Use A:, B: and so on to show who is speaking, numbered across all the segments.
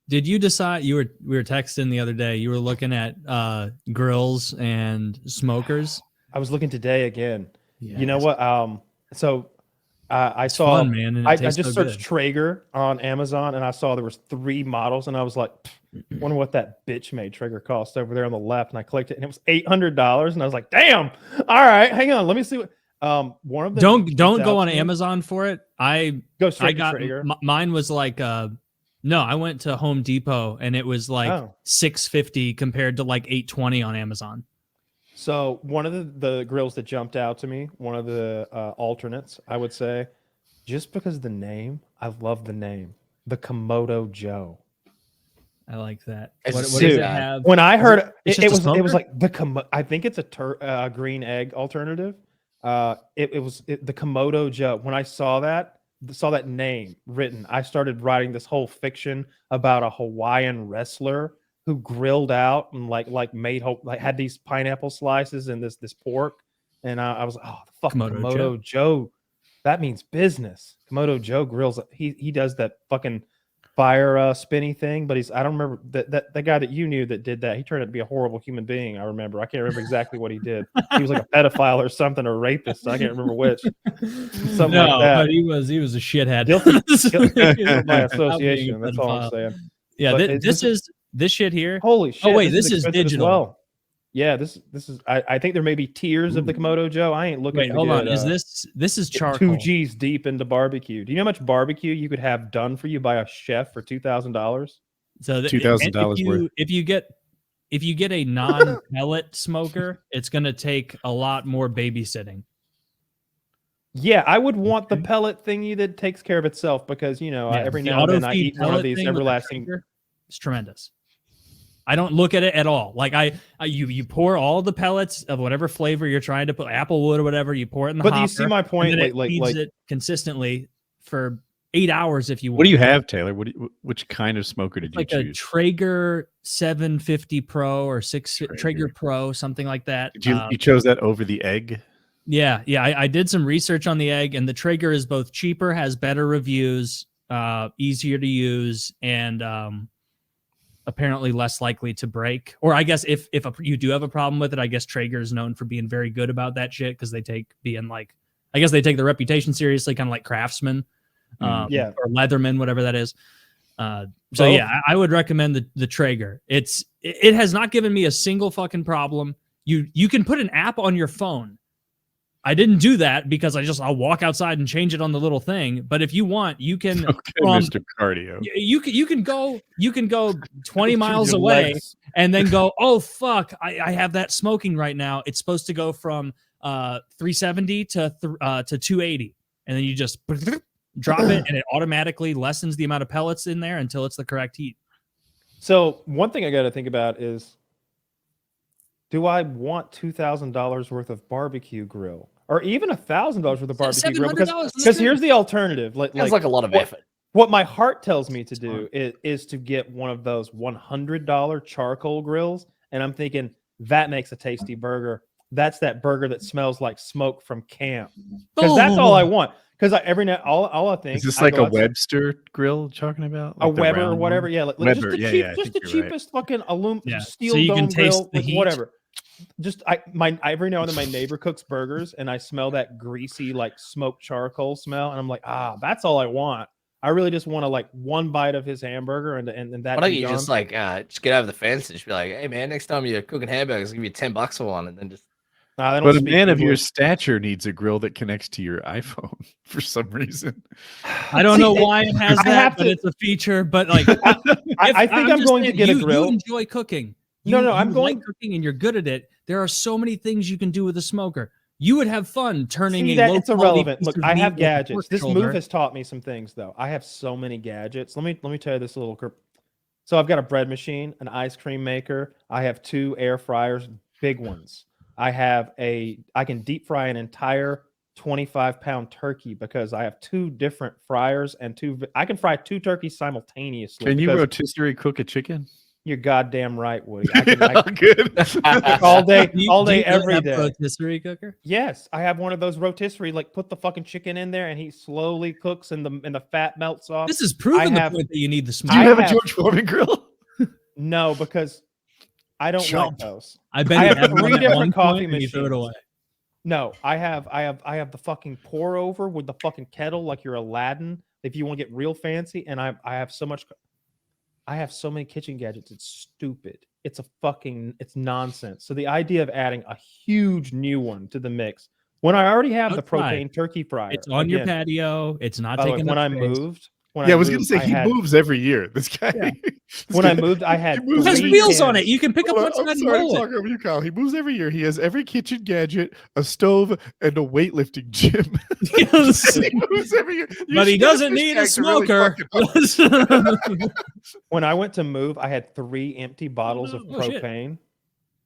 A: Did you decide we were texting the other day? You were looking at grills and smokers.
B: I was looking today again.
A: Yes.
B: You know what? So I
A: It's
B: saw.
A: fun, man, and it
B: I
A: tastes
B: just
A: so
B: searched
A: good.
B: Traeger on Amazon, and I saw there was 3 models, and I was like, wonder what that bitch made Traeger cost over there on the left. And I clicked it, and it was $800, and I was like, damn. All right, hang on, let me see what. One of them.
A: Don't go on Amazon for it.
B: Go straight to Traeger.
A: Mine was like no, I went to Home Depot and it was like $650 compared to like $820 on Amazon.
B: So one of the grills that jumped out to me, one of the alternates, I would say, just because of the name, I love the name, the Komodo Joe.
A: I like that.
C: What
A: does it have?
B: When I heard it was like I think it's a green egg alternative. It was the Komodo Joe. When I saw that name written, I started writing this whole fiction about a Hawaiian wrestler who grilled out and had these pineapple slices and this pork, and I was like, oh, the fucking Komodo Joe. That means business. Komodo Joe grills. He does that fucking fire spinny thing, but I don't remember that guy that you knew that did that. He turned out to be a horrible human being. I remember. I can't remember exactly what he did. He was like a pedophile or something, or a rapist. I can't remember which. Something like that.
A: But he was a shithead.
B: Guilty by association. That's all I'm saying.
A: Yeah, this shit here.
B: Holy shit!
A: Oh wait, this is digital.
B: Well. Yeah, this is. I think there may be tiers of the Komodo Joe. I ain't looking.
A: Wait, hold on. Is this is charcoal?
B: 2 G's deep into barbecue. Do you know how much barbecue you could have done for you by a chef for $2,000?
A: So
D: $2,000 worth.
A: If you get a non-pellet smoker, it's going to take a lot more babysitting.
B: Yeah, I would want the pellet thingy that takes care of itself because every now and then I eat one of these everlasting.
A: It's tremendous. I don't look at it at all. Like you pour all the pellets of whatever flavor you're trying to put, applewood or whatever. You pour it in the hopper.
B: But do you see my point?
A: And then it feeds it consistently for 8 hours if you want.
D: What do you have, Taylor? Which kind of smoker did you choose?
A: Like a Traeger 750 Pro or Traeger Pro, something like that.
D: You chose that over the egg?
A: Yeah. I did some research on the egg, and the Traeger is both cheaper, has better reviews, easier to use, and apparently less likely to break. Or I guess if you do have a problem with it, I guess Traeger is known for being very good about that shit because they take their reputation seriously, kind of like Craftsman, or Leatherman, whatever that is. I would recommend the Traeger. It has not given me a single fucking problem. You can put an app on your phone. I didn't do that because I'll walk outside and change it on the little thing. But if you want, you can.
D: Okay, Mr. Cardio.
A: You can go 20 miles away and then go, oh fuck, I have that smoking right now. It's supposed to go from 370 to 280, and then you just drop it, and it automatically lessens the amount of pellets in there until it's the correct heat.
B: So one thing I got to think about is, do I want $2,000 worth of barbecue grill? Or even $1,000 worth of barbecue grill, because here's the alternative.
C: It's like a lot of effort.
B: What my heart tells me to do is to get one of those $100 charcoal grills, and I'm thinking that makes a tasty burger. That's that burger that smells like smoke from camp. Because that's all I want. Because all I think
D: is this like a Webster grill you're talking about,
B: like a Weber or whatever. Yeah,
D: Weber,
B: just the cheapest fucking aluminum steel
A: so you
B: dome
A: can taste
B: grill,
A: the heat.
B: whatever. Just every now and then my neighbor cooks burgers and I smell that greasy like smoked charcoal smell and I'm like, that's all I want. I really just want one bite of his hamburger and that.
C: Why don't you just just get over the fence and just be like, hey man, next time you're cooking hamburgers, I'll give you $10 for one, and then just.
D: But a man of your stature needs a grill that connects to your iPhone for some reason.
A: I don't know why it has that, but it's a feature. But like,
B: I think I'm going to get a grill.
A: You enjoy cooking.
B: I'm going
A: cooking, and you're good at it. There are so many things you can do with a smoker. You would have fun turning
B: it's irrelevant. Look, I have gadgets. This move has taught me some things, though. I have so many gadgets. Let me tell you this little. So I've got a bread machine, an ice cream maker. I have 2 air fryers, big ones. I can deep fry an entire 25-pound turkey because I have 2 different fryers and I can fry 2 turkeys simultaneously.
D: Can you rotisserie cook a chicken?
B: You're goddamn right, Woody. I can,
D: Good.
B: all day,
A: Do you
B: every
A: really have
B: day.
A: a rotisserie cooker?
B: Yes, I have one of those rotisserie. Like, put the fucking chicken in there, and he slowly cooks, and the fat melts off.
A: This is proving the
B: have-
A: point that you need the
D: Do
A: smoke.
D: you
B: I
D: have a
B: have-
D: George Foreman grill?
B: No, because I don't
A: Chump.
B: like those.
A: I bet
B: I
A: you
B: have
A: had one
B: three
A: at
B: different
A: one
B: coffee
A: point and you threw it
B: machines.
A: away.
B: No, I have the fucking pour over with the fucking kettle, like you're Aladdin. If you want to get real fancy, and I have so many kitchen gadgets. It's stupid. It's nonsense. So the idea of adding a huge new one to the mix when I already have the
A: Outside.
B: propane turkey fryer,
A: It's on your
B: again,
A: patio. It's not
B: by the way,
A: taking
B: when
A: up
B: I
A: space.
B: moved,
D: I was going to say he moves every year. This guy.
A: Yeah.
B: When I moved, I had
D: He moves
A: It has
D: every
A: wheels
D: year.
A: on it. You can pick up one
D: I'm
A: side and
D: sorry to
A: roll
D: talk
A: it.
D: over you, Kyle. He moves every year. He has every kitchen gadget, a stove, and a weightlifting gym.
A: Yes.
D: He moves every year.
A: But he doesn't need a smoker.
B: when I went to move, I had 3 empty bottles of
A: Oh, shit.
B: propane.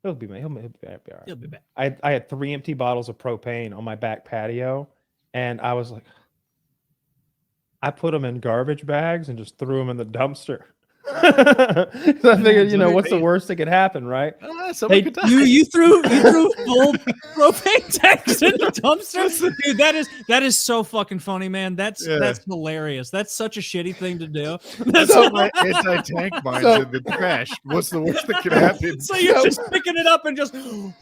B: He'll be all right.
A: He'll be back.
B: I had 3 empty bottles of propane on my back patio, and I was like, I put them in garbage bags and just threw them in the dumpster. So I figured, what's the worst that could happen, right?
D: Someone could die.
A: You threw full propane tanks in the dumpster, dude. That is so fucking funny, man. That's hilarious. That's such a shitty thing to do. That's
D: So my anti-tank mines in the trash. What's the worst that could happen?
A: So you're just picking it up and just keeping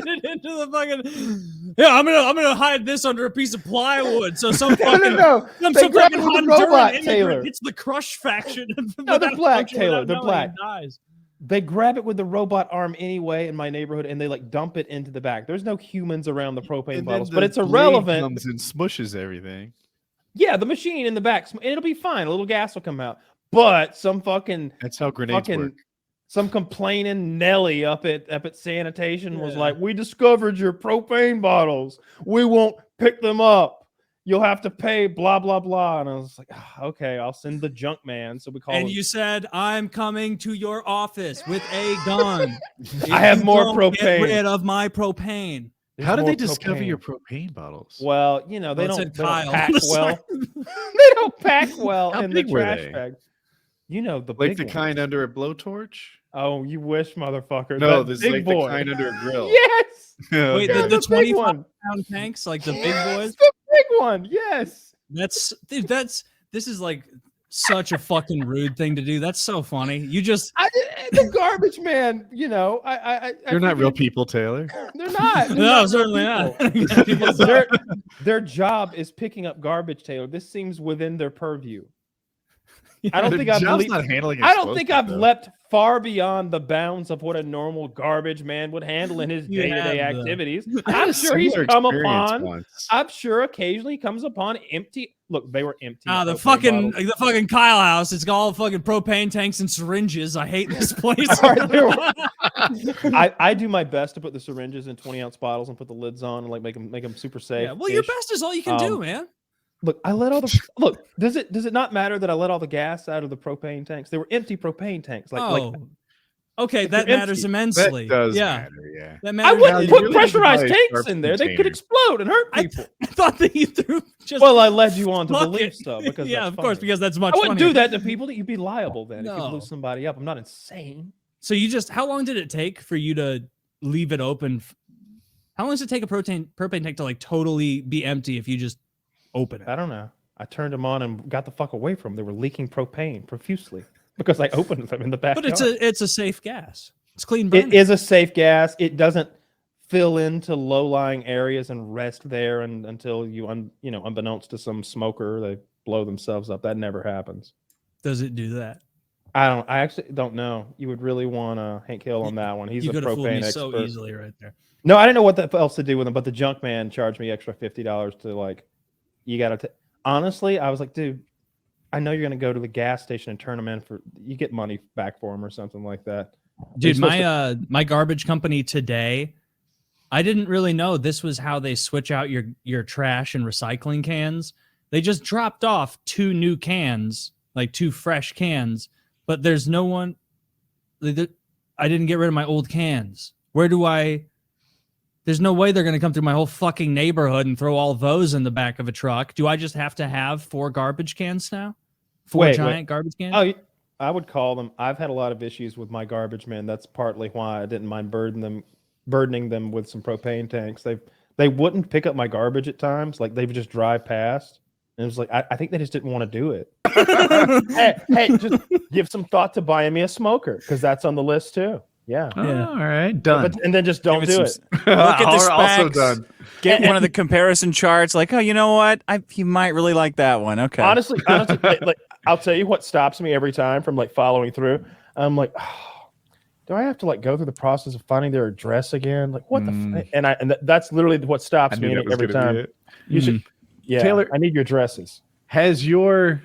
A: it into the fucking. Yeah, I'm gonna hide this under a piece of plywood. So some fucking
B: no.
A: some
B: They grab
A: fucking
B: it with a
A: Honduran
B: robot,
A: immigrant
B: Taylor.
A: hits the crush faction.
B: No, they're
A: without
B: black,
A: function,
B: Taylor.
A: without
B: They're
A: knowing,
B: black.
A: and dies.
B: They grab it with the robot arm anyway in my neighborhood, and they like dump it into the back. There's no humans around the propane
D: And
B: bottles,
D: then
B: but
D: the
B: it's
D: blade
B: irrelevant.
D: comes and smushes everything.
B: Yeah, the machine in the back, and it'll be fine. A little gas will come out. But some fucking
D: That's how grenades work.
B: some complaining Nelly up at sanitation was like, "We discovered your propane bottles. We won't pick them up. You'll have to pay blah blah blah." And I was like, "Okay, I'll send the junk man." So we call
A: And
B: him.
A: you said, "I'm coming to your office with a gun.
B: I have
A: If
B: more
A: you don't
B: propane.
A: Get rid of my propane."
B: There's
D: How did
B: more
D: they discover
B: propane.
D: your propane bottles?
B: Well, they
A: Well, it
B: don't
A: said
B: they don't
A: Kyle.
B: pack
A: Sorry.
B: well. They don't pack well
D: How
B: in the
D: big were
B: trash
D: they?
B: bag. The
D: Like
B: big
D: the
B: ones.
D: kind under a blowtorch?
B: Oh, you wish, motherfucker.
D: No,
B: That
D: this is
B: big
D: like
B: boy.
D: the kind under a grill.
B: Yes,
A: Wait,
B: Yeah,
A: the
B: the big
A: 25-pound tanks, like the big boys.
B: the big one. Yes.
A: This is like such a fucking rude thing to do. That's so funny. You just
B: The garbage man.
D: They're not real
B: figured-
D: people, Taylor.
B: They're not. They're
A: no,
B: not real
A: certainly
B: people.
A: not.
B: Their job is picking up garbage, Taylor. This seems within their purview. I don't
D: The
B: think I've
D: job's
B: leaped-
D: not handling
B: I don't think I've
D: explosives, though.
B: leapt far beyond the bounds of what a normal garbage man would handle in his
A: You
B: day-to-day
A: have, though.
B: activities.
D: I had
B: I'm
D: a
B: sure he's
D: similar
B: come
D: experience
B: upon.
D: once.
B: I'm sure occasionally he comes upon empty. Look, they were empty.
A: The
B: propane bottles.
A: fucking Kyle house. It's got all fucking propane tanks and syringes. I hate this place.
B: All right, there I do my best to put the syringes in 20-ounce bottles and put the lids on and like make them super safe.
A: Yeah, well, your best is all you can do, man.
B: Look, I let all the look. Does it not matter that I let all the gas out of the propane tanks? They were empty propane tanks.
A: Okay,
B: if
A: that
B: they're
A: matters
B: empty.
A: immensely.
D: That does
A: yeah,
D: matter, yeah.
A: that
B: I
A: matters.
B: wouldn't
D: you
B: put
D: really
B: pressurized
D: need to buy a
B: tanks
D: sharp
B: in there. They could
D: container.
B: explode and hurt
A: I
B: people.
A: thought that you threw just.
B: Well, I led you on to
A: fuck
B: believe
A: it.
B: stuff because
A: yeah,
B: that's
A: of course,
B: funny.
A: because that's much.
B: I wouldn't
A: funnier.
B: do that to people. That you'd be liable then. If you
A: No.
B: blew somebody up. I'm not insane.
A: So you just how long did it take for you to leave it open? How long does it take a propane tank to like totally be empty if you just open it?
B: I don't know. I turned them on and got the fuck away from them. They were leaking propane profusely because I opened them in the back.
A: But it's a safe gas. It's clean burning.
B: It is a safe gas. It doesn't fill into low-lying areas and rest there until you unbeknownst to some smoker, they blow themselves up. That never happens.
A: Does it do that?
B: I actually don't know. You would really want Hank Hill on that one. He's
A: You
B: a
A: could have fooled me
B: propane expert.
A: so easily right there.
B: No, I didn't know what else to do with them, but the junk man charged me extra $50 to like. You got to. Honestly, I was like, dude, I know you're gonna go to the gas station and turn them in for. You get money back for them or something like that.
A: Dude, my garbage company today, I didn't really know this was how they switch out your trash and recycling cans. They just dropped off 2 new cans, like 2 fresh cans, but there's no one. I didn't get rid of my old cans. There's no way they're going to come through my whole fucking neighborhood and throw all those in the back of a truck. Do I just have to have 4 garbage cans now? 4 giant garbage cans?
B: Oh, I would call them. I've had a lot of issues with my garbage men. That's partly why I didn't mind burdening them with some propane tanks. They wouldn't pick up my garbage at times. Like they would just drive past, and it was like I think they just didn't want to do it. hey, just give some thought to buying me a smoker because that's on the list too. Yeah.
D: All right, done.
B: And then just don't do it.
E: Look at the specs.
D: Also done.
E: Get one of the comparison charts. Like, oh, you know what? You might really like that one. Okay.
B: Honestly, like I'll tell you what stops me every time from like following through. I'm like, oh, do I have to like go through the process of finding their address again? Like, what the? And that's literally what stops me every time. You should, yeah.
D: Taylor,
B: I need your addresses.
D: Has your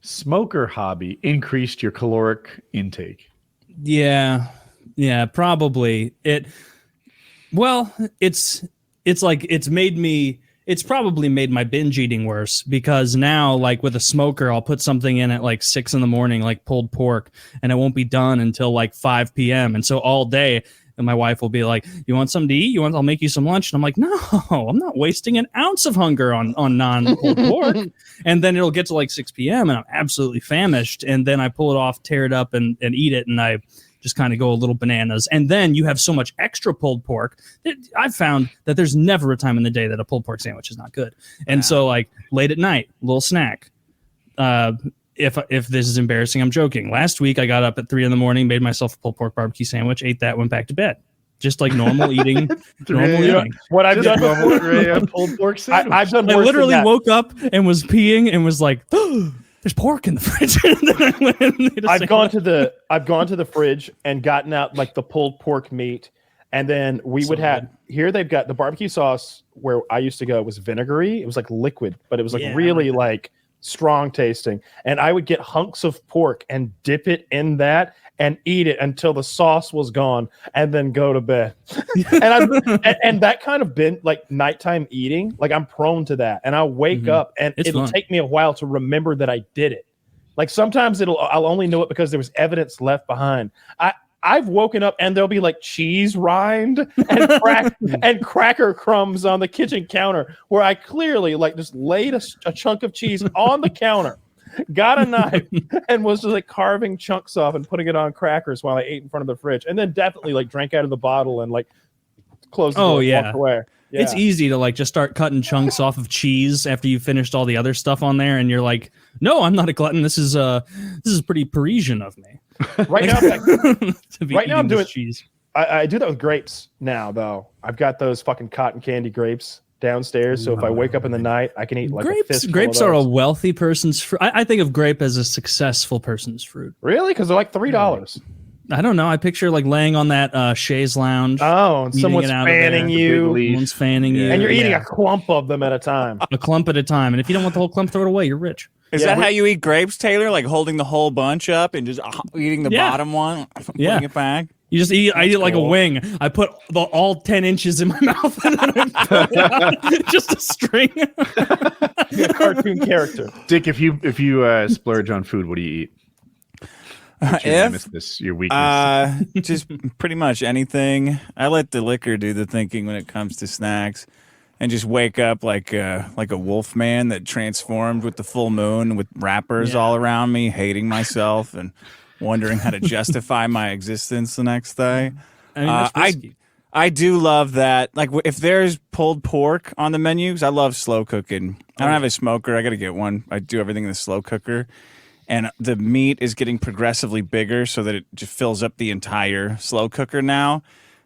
D: smoker hobby increased your caloric intake?
A: Yeah, probably. It's probably made my binge eating worse because now, like with a smoker, I'll put something in at like 6 a.m, like pulled pork, and it won't be done until like 5 p.m. And so all day, and my wife will be like, "You want something to eat? I'll make you some lunch." And I'm like, "No, I'm not wasting an ounce of hunger on non-pulled pork." And then it'll get to like 6 p.m. and I'm absolutely famished. And then I pull it off, tear it up, and eat it, and I just kind of go a little bananas. And then you have so much extra pulled pork. I've found that there's never a time in the day that a pulled pork sandwich is not good. And so like late at night, a little snack. If this is embarrassing, I'm joking. Last week, I got up at 3 a.m, made myself a pulled pork barbecue sandwich, ate that, went back to bed. Just like normal eating. Eating.
B: What I've done
D: before, pulled pork sandwich.
B: I've done
A: I
B: worse
A: literally
B: than that.
A: woke up and was peeing and was like, oh, there's pork in the fridge. And then I went and made a
B: I've gone
A: sandwich.
B: to the fridge and gotten out like the pulled pork meat, and then we would have here. They've got the barbecue sauce where I used to go. It was vinegary. It was like liquid, but it was like really like strong tasting. And I would get hunks of pork and dip it in that and eat it until the sauce was gone, and then go to bed. and that kind of been like nighttime eating. Like I'm prone to that, and I'll wake up, and it'll take me a while to remember that I did it. Like sometimes I'll only know it because there was evidence left behind. I've woken up and there'll be like cheese rind and cracker crumbs on the kitchen counter where I clearly like just laid a chunk of cheese on the counter, got a knife, and was just like carving chunks off and putting it on crackers while I ate in front of the fridge, and then definitely like drank out of the bottle and like closed the door and walked away. Yeah.
A: It's easy to like just start cutting chunks off of cheese after you finished all the other stuff on there, and you're like, "No, I'm not a glutton. This is pretty Parisian of me."
B: Right now, I'm doing
A: cheese.
B: I do that with grapes now, though. I've got those fucking cotton candy grapes downstairs, so if I wake up in the night, I can eat like a fistful
A: grapes
B: of
A: are a
B: those.
A: wealthy person's fruit. I think of grape as a successful person's fruit.
B: Really? Because they're like $3.
A: I don't know. I picture like laying on that chaise lounge.
B: Oh, and
A: eating
B: someone's
A: it out of
B: fanning
A: there.
B: you.
A: Someone's fanning you.
B: And you're eating a clump of them at a time.
A: a clump at a time. And if you don't want the whole clump, throw it away. You're rich.
E: Is that how you eat grapes, Taylor? Like holding the whole bunch up and just eating the bottom one, putting it back?
A: You just eat. I eat like a wing. I put all 10 inches in my mouth, and then I pull it out. Just a string.
B: A cartoon character.
D: Dick, if you splurge on food, what do you eat? Your weakness.
E: Just pretty much anything. I let the liquor do the thinking when it comes to snacks, and just wake up like a wolf man that transformed with the full moon, with wrappers all around me, hating myself and wondering how to justify my existence the next day.
A: I mean, that's risky.
E: I do love that. Like if there's pulled pork on the menus, I love slow cooking. I don't have a smoker. I got to get one. I do everything in the slow cooker. And the meat is getting progressively bigger so that it just fills up the entire slow cooker now.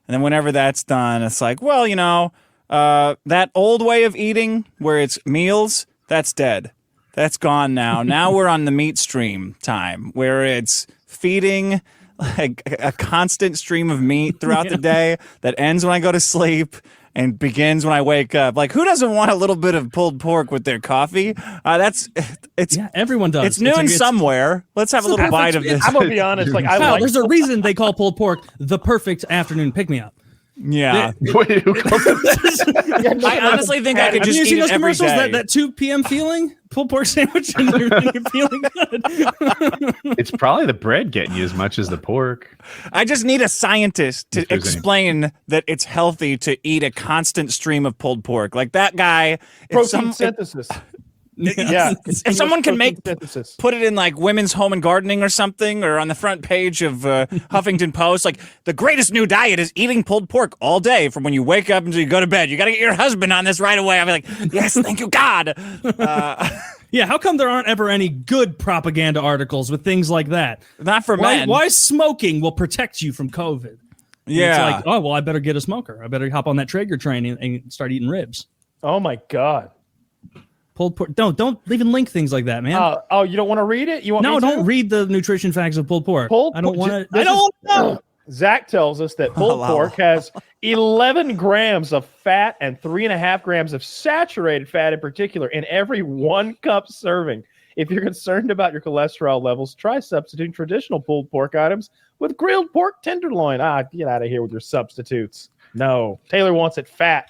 E: And then whenever that's done, it's like, well, that old way of eating where it's meals, that's dead. That's gone now. Now we're on the meat stream time where it's feeding like a constant stream of meat throughout the day that ends when I go to sleep and begins when I wake up. Like, who doesn't want a little bit of pulled pork with their coffee?
A: Everyone does.
E: It's noon somewhere. Let's have a little bite of this.
B: I'm gonna be honest. Like,
A: there's a reason they call pulled pork the perfect afternoon pick-me-up.
E: Yeah.
D: Wait, who calls it?
E: I honestly think I could just
A: you
E: eat
A: seen
E: it
A: those
E: every
A: commercials?
E: day.
A: That 2 p.m. feeling? Pulled pork sandwich, and you're feeling good.
D: It's probably the bread getting you as much as the pork.
E: I just need a scientist to explain that it's healthy to eat a constant stream of pulled pork. Like that guy.
B: Protein synthesis. Yeah,
E: If someone can make
B: synthesis.
E: put it in like Women's Home and Gardening or something, or on the front page of Huffington Post, like the greatest new diet is eating pulled pork all day from when you wake up until you go to bed. You got to get your husband on this right away. I'll be like, yes, thank you, God.
A: Yeah, how come there aren't ever any good propaganda articles with things like that?
E: Not for
A: Why,
E: men.
A: why smoking will protect you from COVID? And
E: Yeah.
A: It's like, oh, well, I better get a smoker. I better hop on that Traeger train and start eating ribs.
B: Oh my God.
A: Pulled pork. Don't even link things like that, man.
B: Oh, you don't want to read it? You want
A: No,
B: me to?
A: don't read the nutrition facts of pulled pork.
B: Pulled
A: I don't
B: pork-
A: want to.
B: this
A: I don't
B: is-
A: want to know.
B: Zach tells us that pulled
E: Wow.
B: pork has 11 grams of fat and 3.5 grams of saturated fat in particular in every 1 cup serving. If you're concerned about your cholesterol levels, try substituting traditional pulled pork items with grilled pork tenderloin. Get out of here with your substitutes. No, Taylor wants it fat.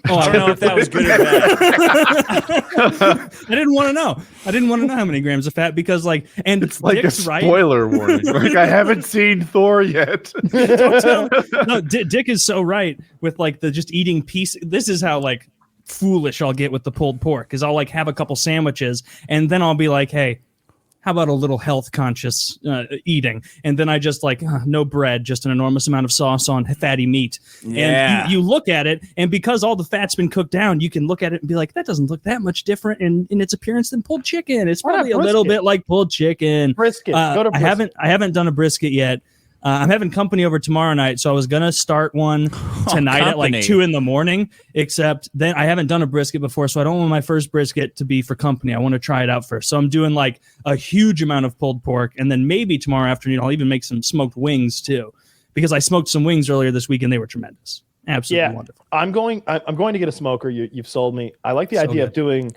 A: Oh,
E: I don't know if that was good or bad.
A: I didn't want to know. I didn't want to know how many grams of fat because, like, and
D: It's like
A: Dick's
D: a
A: right.
D: spoiler warning. Like I haven't seen Thor yet.
A: No, Dick is so right with like the just eating piece. This is how like foolish I'll get with the pulled pork because I'll like have a couple sandwiches and then I'll be like, hey, how about a little health conscious eating? And then I just like no bread, just an enormous amount of sauce on fatty meat.
E: Yeah.
A: And you look at it, and because all the fat's been cooked down, you can look at it and be like, that doesn't look that much different in its appearance than pulled chicken. It's
B: Why not
A: probably a little
B: brisket?
A: bit like pulled chicken.
B: Brisket. Go to brisket.
A: I haven't done a brisket yet. I'm having company over tomorrow night, so I was gonna start one tonight at like
E: company.
A: 2 a.m. Except then I haven't done a brisket before, so I don't want my first brisket to be for company. I want to try it out first. So I'm doing like a huge amount of pulled pork, and then maybe tomorrow afternoon I'll even make some smoked wings too, because I smoked some wings earlier this week and they were tremendous, absolutely wonderful.
B: I'm going to get a smoker. You've sold me. I like the
A: So
B: idea of
A: good.
B: doing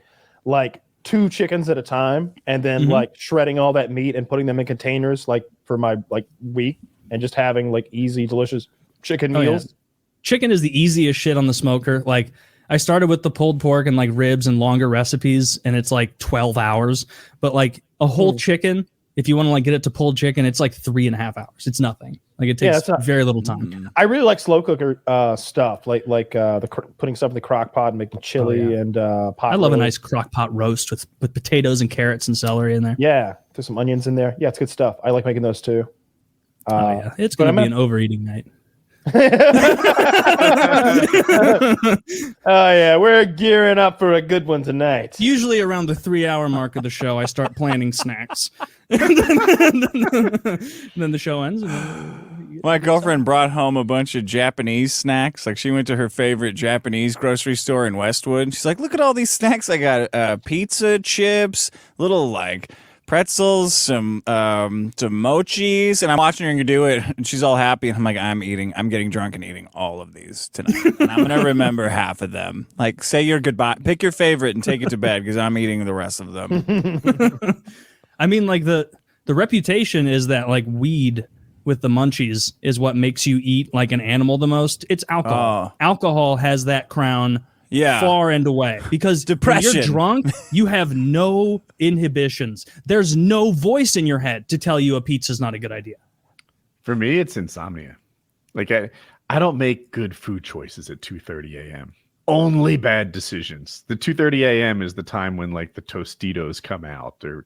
B: like 2 chickens at a time and then
A: Mhm.
B: like shredding all that meat and putting them in containers like for my like week and just having like easy, delicious chicken
A: Oh, yeah.
B: meals.
A: Chicken is the easiest shit on the smoker. Like I started with the pulled pork and like ribs and longer recipes, and it's like 12 hours. But like a whole chicken, if you want to like get it to pulled chicken, it's like 3.5 hours. It's nothing. Like it
B: Yeah,
A: takes
B: it's not-
A: very little time.
B: I really like slow cooker stuff, like putting stuff in the crock pot and making chili
A: Oh, yeah.
B: and pot.
A: I love a
B: roast.
A: nice crock pot roast with potatoes and carrots and celery in there.
B: Yeah, there's some onions in there. Yeah, it's good stuff. I like making those too.
A: Oh yeah, it's
B: but
A: gonna
B: I'm
A: be an overeating night.
B: Oh yeah, we're gearing up for a good one tonight.
A: Usually around the 3-hour mark of the show, I start planning snacks. And then the show ends. And then
E: My girlfriend brought home a bunch of Japanese snacks. Like she went to her favorite Japanese grocery store in Westwood. She's like, "Look at all these snacks I got: pizza, chips, little like pretzels, some mochis." And I'm watching her do it, and she's all happy. And I'm like, I'm getting drunk and eating all of these tonight. And I'm gonna remember half of them. Like, say your goodbye, pick your favorite, and take it to bed because I'm eating the rest of them.
A: I mean, like the reputation is that like weed with the munchies is what makes you eat like an animal the most. It's alcohol.
E: Oh.
A: Alcohol has that crown
E: Yeah.
A: far and away because when
E: Depression.
A: you're drunk, you have no inhibitions. There's no voice in your head to tell you a pizza's not a good idea.
D: For me, it's insomnia. Like I don't make good food choices at 2:30 a.m. Only bad decisions. The 2:30 a.m. is the time when like the Tostitos come out, or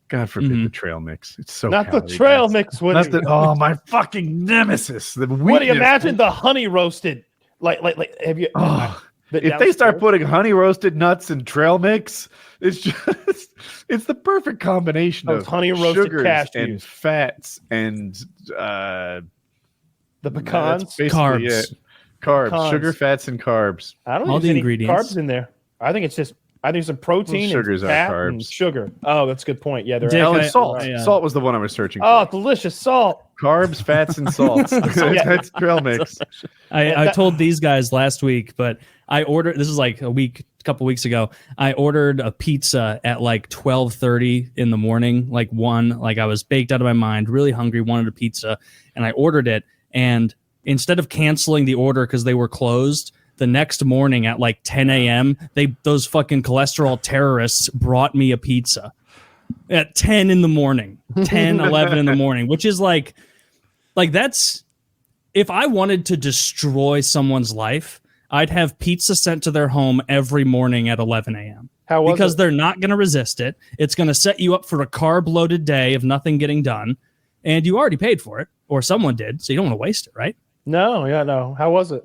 D: God forbid the trail mix. It's so
B: Not the
D: calorie
B: trail
D: dense.
B: mix, Woody.
D: Not the, oh, my fucking nemesis. The
B: Woody,
D: weakness.
B: imagine the honey roasted. Like have you?
D: Oh,
B: but
D: if they start
B: downstairs-
D: putting honey roasted nuts in trail mix, it's just it's the perfect combination
B: Those
D: of
B: honey roasted
D: sugars
B: cashews.
D: and fats and
B: the
D: that's
B: pecans,
D: basically
A: Carbs.
D: it. Carbs,
B: Pecans.
D: sugar, fats, and carbs.
B: I don't
A: all
B: think
A: the
B: there's any
A: ingredients.
B: carbs in there. I think some protein
D: Well, sugars
B: and
D: are
B: fat
D: carbs.
B: and sugar. Oh, that's a good point. Yeah, they're
A: Dick,
D: Oh, and
A: I-
D: salt.
A: I,
D: Salt was the one I was searching
B: oh,
D: for.
B: delicious salt.
D: Carbs, fats, and salts. That's trail mix.
A: I
B: that-
A: told these guys last week, but I ordered. This is like a couple weeks ago. I ordered a pizza at like 12:30 in the morning. Like I was baked out of my mind, really hungry, wanted a pizza, and I ordered it. And instead of canceling the order because they were closed, the next morning at like 10 a.m., those fucking cholesterol terrorists brought me a pizza at 10 in the morning, 10, 11 in the morning, which is like that's, if I wanted to destroy someone's life, I'd have pizza sent to their home every morning at 11 a.m.
B: How was
A: because
B: it?
A: they're not going to resist it. It's going to set you up for a carb-loaded day of nothing getting done, and you already paid for it, or someone did, so you don't want to waste it, right?
B: No. How was it?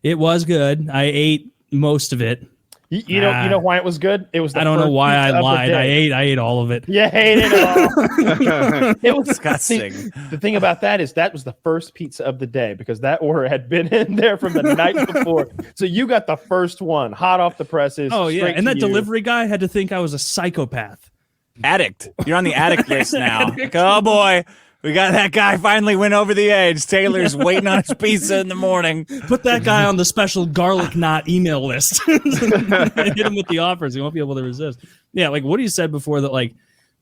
A: It was good. I ate most of it.
B: You know why it was good? It was.
A: I don't know why I lied. I ate all of it.
B: You hated it all. It was
E: Disgusting.
B: The thing about that is that was the first pizza of the day because that order had been in there from the night before. So you got the first one, hot off the presses.
A: Oh yeah, and that
B: you.
A: delivery guy had to think I was a psychopath.
E: Addict. You're on the addict list now. Like, oh boy, we got that guy finally went over the edge. Taylor's waiting on his pizza in the morning.
A: Put that guy on the special garlic knot email list. Hit him with the offers. He won't be able to resist. Yeah, like Woody said before that, like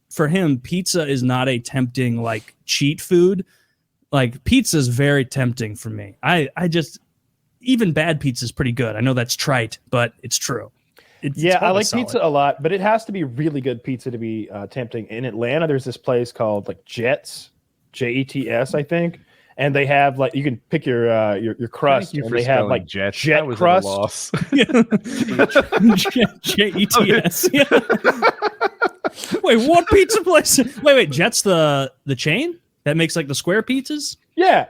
A: for him, pizza is not a tempting like cheat food. Like pizza is very tempting for me. I just even bad pizza is pretty good. I know that's trite, but it's true.
B: I like pizza a lot, but it has to be really good pizza to be tempting. In Atlanta, there's this place called like Jets. Jets, I think, and they have like you can pick your crust.
D: Thank you
B: and
D: for
B: they have
D: spelling
B: like
D: Jets.
B: jet
D: That was
B: crust.
D: at a loss.
A: Jets. Yeah. Wait, what pizza place? Wait, Jets the chain that makes like the square pizzas?
B: Yeah,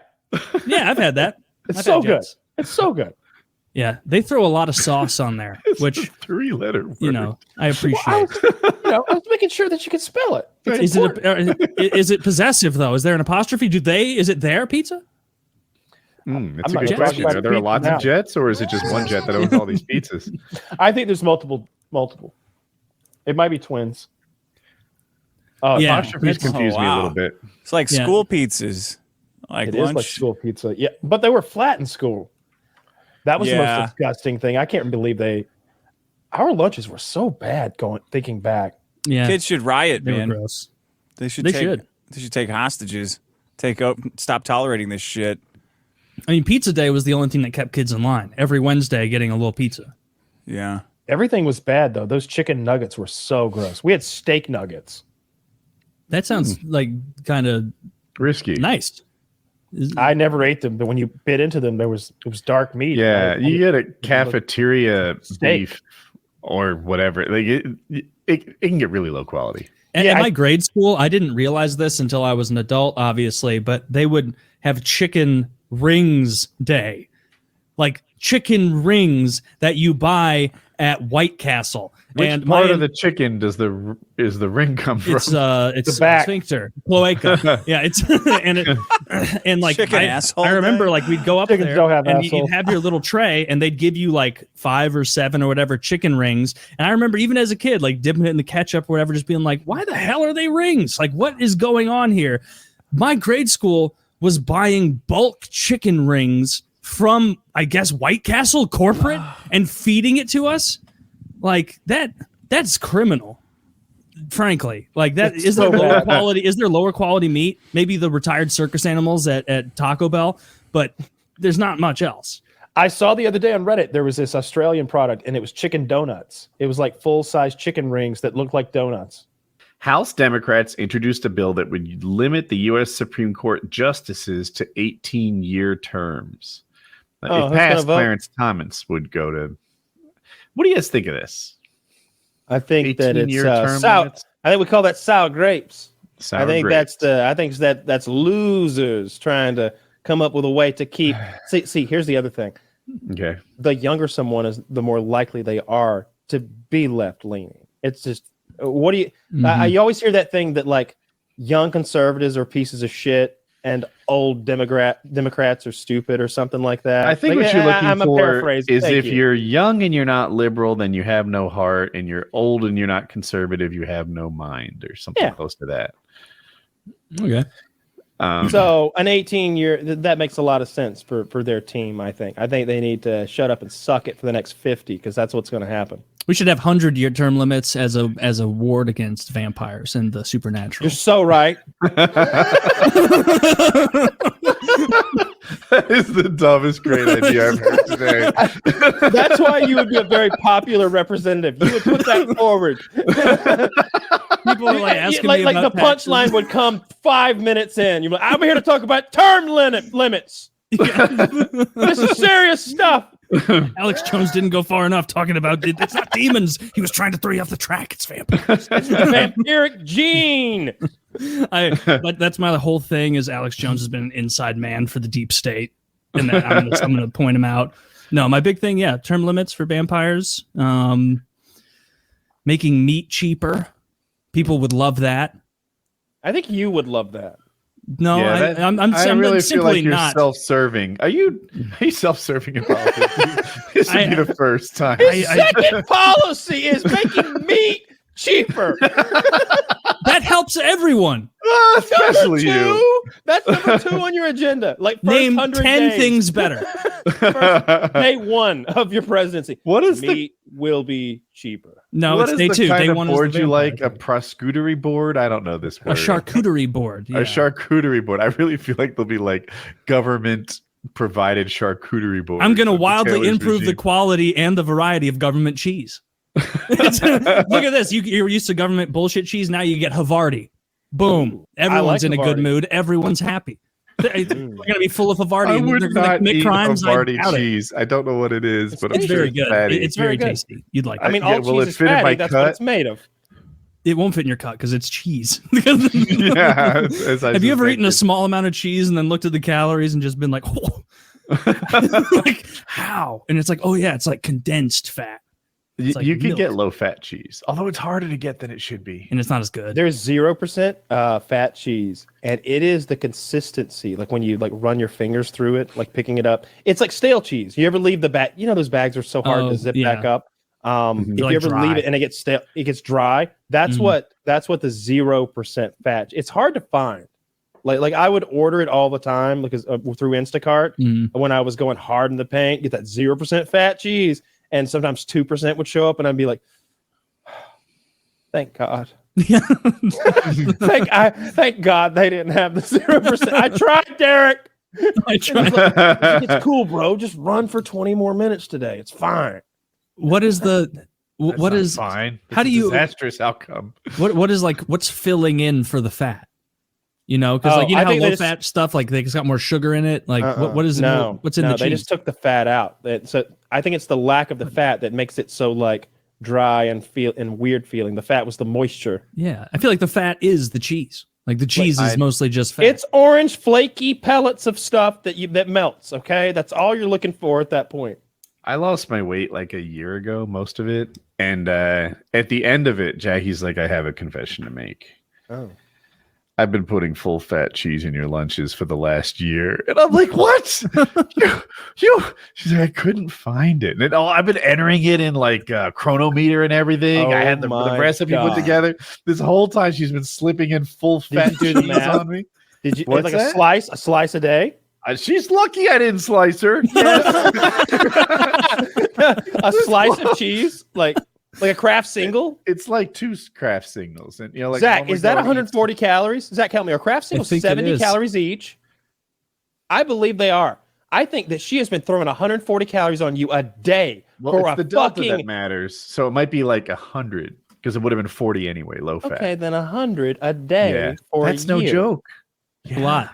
A: Yeah, I've had that.
B: it's
A: I've
B: so
A: had
B: good.
A: Jets.
B: It's so good.
A: Yeah, they throw a lot of sauce on there, which
D: 3-letter word.
A: you know I appreciate.
B: I was making sure that you could spell it. It's
A: Is it possessive though? Is there an apostrophe? Is it their pizza?
D: That's
B: I'm
D: a
B: not
D: good
A: Jets
D: question.
B: fans
D: Are
B: of
D: there
B: pizza
D: lots
B: now.
D: of Jets, or is it just one Jet that owns all these pizzas?
B: I think there's multiple. It might be twins. Oh
A: Yeah.
D: Apostrophes
A: that's-
D: confuse me a
E: wow.
D: little bit.
E: It's like
A: Yeah.
E: school pizzas. Like
B: it
E: lunch.
B: is like school pizza. Yeah, but they were flat in school. That was the
E: Yeah.
B: most disgusting thing. I can't believe our lunches were so bad thinking back.
A: Yeah,
E: Kids should riot,
A: they were
E: man.
A: gross.
E: They should take hostages. Stop tolerating this shit.
A: I mean, pizza day was the only thing that kept kids in line. Every Wednesday, getting a little pizza.
E: Yeah.
B: Everything was bad though. Those chicken nuggets were so gross. We had steak nuggets.
A: That sounds like kind of
D: Risky.
A: nice.
B: I never ate them, but when you bit into them, it was dark meat.
D: Yeah, you get a cafeteria
B: Steak.
D: beef or whatever. Like it can get really low quality.
A: At
B: Yeah,
A: my grade school, I didn't realize this until I was an adult, obviously, but they would have chicken rings day. Like chicken rings that you buy at White Castle.
D: Which
A: and
D: part of the chicken is the ring come from?
A: it's
B: The back.
A: sphincter, cloaca. Yeah, it's and like
E: Chicken asshole
A: I remember
E: day?
A: like we'd go up
B: Chickens
A: there
B: don't have
A: and
B: assholes.
A: you'd have your little tray and they'd give you like 5 or 7 or whatever chicken rings. And I remember even as a kid like dipping it in the ketchup or whatever, just being like, why the hell are they rings? Like what is going on here? My grade school was buying bulk chicken rings from I guess White Castle corporate and feeding it to us. Like that's criminal. Frankly, like that
B: It's
A: is
B: so
A: there lower
B: bad.
A: quality. Is there lower quality meat? Maybe the retired circus animals at Taco Bell, but there's not much else.
B: I saw the other day on Reddit there was this Australian product and it was chicken donuts. It was like full-size chicken rings that looked like donuts.
D: House Democrats introduced a bill that would limit the U.S. Supreme Court justices to 18-year terms.
B: Oh,
D: If
B: who's gonna
D: passed,
B: vote?
D: Clarence Thomas would go to. What do you guys think of this?
B: I think that it's
D: 18-year term
B: sour.
D: limits?
B: I think we call that sour grapes.
D: Sour
B: I think
D: grapes.
B: that's losers trying to come up with a way to keep. See, here's the other thing.
D: Okay.
B: The younger someone is, the more likely they are to be left leaning. It's just, what do you? You always hear that thing that like young conservatives are pieces of shit and old Democrats are stupid or something like that.
D: I think
B: Like,
D: what you're looking
B: I'm a
D: for
B: paraphrase.
D: is
B: Thank
D: if
B: you.
D: you're young and you're not liberal, then you have no heart, and you're old and you're not conservative, you have no mind, or something
B: Yeah.
D: close to that.
A: Okay.
B: So an 18-year that makes a lot of sense for their team. I think they need to shut up and suck it for the next 50 because that's what's going to happen.
A: We should have 100-year term limits as a ward against vampires and the supernatural.
B: You're so right.
D: That is the dumbest great idea I've heard today.
B: That's why you would be a very popular representative. You would put that forward.
A: People are like asking
B: like
A: me
B: the
A: about taxes.
B: punchline would come 5 minutes in. You're like, I'm here to talk about term limits. This is serious stuff.
A: Alex Jones didn't go far enough talking about it. It's not demons. He was trying to throw you off the track. It's vampires.
B: It's the vampiric gene.
A: But that's my whole thing is Alex Jones has been an inside man for the deep state. And that I'm going to point him out. No, my big thing, term limits for vampires. Making meat cheaper. People would love that.
B: I think you would love that.
A: No, I'm
D: really
A: simply
D: feel like you're
A: not
D: self-serving. Are you self-serving in politics? This would be the first time.
B: His second policy is making meat cheaper.
A: that helps everyone.
D: Especially you.
B: That's number 2 on your agenda. Like first
A: Name
B: 100
A: 10
B: days.
A: things better.
B: First, day 1 of your presidency.
D: What is
B: meat will be cheaper?
A: No,
D: what
A: it's
D: is
A: day
D: the
A: 2.
D: kind
A: Day
D: of
A: 1
D: board
A: is the
D: you
A: vampire
D: like? A
A: thing.
D: prosciutto board? I don't know this
A: A
D: word.
A: charcuterie board. Yeah.
D: A charcuterie board. I really feel like there'll be like government provided charcuterie boards.
A: I'm going to
D: with the
A: wildly
D: Taylor's
A: improve the
D: regime.
A: quality and the variety of government cheese. Look at this. You're used to government bullshit cheese. Now you get Havarti. Boom. Everyone's
B: like
A: in a good
B: Havarti.
A: mood. Everyone's happy. They're going to be full of Havarti.
D: I
A: and
D: would
A: they're going to
D: not
A: commit
D: eat
A: crimes.
D: Havarti
A: I doubt it.
D: cheese. I don't know what it is, but I'm
A: It's
D: sure
A: very
D: it's
A: good.
D: fatty.
A: It's very
B: good.
A: tasty. You'd like
B: I
A: it.
B: mean,
D: Yeah,
B: all
D: will it
B: cheese is
D: fit in my
B: fatty. That's what
D: cut?
B: it's made of.
A: It won't fit in your cut because it's cheese.
D: Yeah.
A: Have you ever eaten a small amount of cheese and then looked at the calories and just been like, oh. like how? And it's like, oh yeah, it's like condensed fat. It's like
D: You can
A: milk.
D: get low-fat cheese, although it's harder to get than it should be.
A: And it's not as good.
B: There's 0% fat cheese, and it is the consistency. Like when you like run your fingers through it, like picking it up, it's like stale cheese. You ever leave the bag? You know those bags are so hard to zip back up. If
A: They're
B: you
A: like
B: ever
A: dry.
B: leave it and it gets stale, it gets dry. That's what the 0% fat. It's hard to find. Like I would order it all the time because through Instacart when I was going hard in the paint, get that 0% fat cheese, and sometimes 2% would show up, and I'd be like, "Thank God." Thank God they didn't have the 0%. I tried, Derek.
A: I tried.
B: It's cool, bro. Just run for 20 more minutes today. It's fine.
A: What is the? What
D: That's
A: is?
D: not fine?
A: How
D: It's
A: do
D: a
A: you?
D: disastrous outcome?
A: What is like? What's filling in for the fat? You know, because like you know
B: I
A: how
B: think they
A: low
B: just-
A: fat stuff like they just got more sugar in it. Like what is it?
B: No,
A: What's in the cheese?
B: They just took the fat out. So I think it's the lack of the fat that makes it so like dry and weird feeling. The fat was the moisture.
A: Yeah, I feel like the fat is the cheese. Like the cheese is mostly just fat.
B: It's orange flaky pellets of stuff that melts. Okay, that's all you're looking for at that point.
D: I lost my weight like a year ago, most of it. And at the end of it, Jackie's like, I have a confession to make.
B: Oh.
D: I've been putting full fat cheese in your lunches for the last year. And I'm like, what? She's like, I couldn't find it. And I've been entering it in like chronometer and everything. I had the recipe put together. This whole time she's been slipping in full fat cheese on me.
B: Did you
D: What's
B: like
D: that?
B: a slice a day?
D: She's lucky I didn't slice her.
B: A slice of cheese, like a Kraft single.
D: It's like 2 Kraft singles, and like
B: Zach, is that 140 calories? Zach, help me. Are Kraft singles
A: think it
B: 70
A: is.
B: calories each? I believe they are. I think that she has been throwing 140 calories on you a day
D: well,
B: for
D: it's
B: a
D: the delta
B: fucking.
D: that matters. So it might be like 100 because it would have been 40 anyway, low fat.
B: Okay, then 100 a day
D: Yeah,
B: for
D: that's
B: a
D: no
B: year.
D: joke.
A: a lot.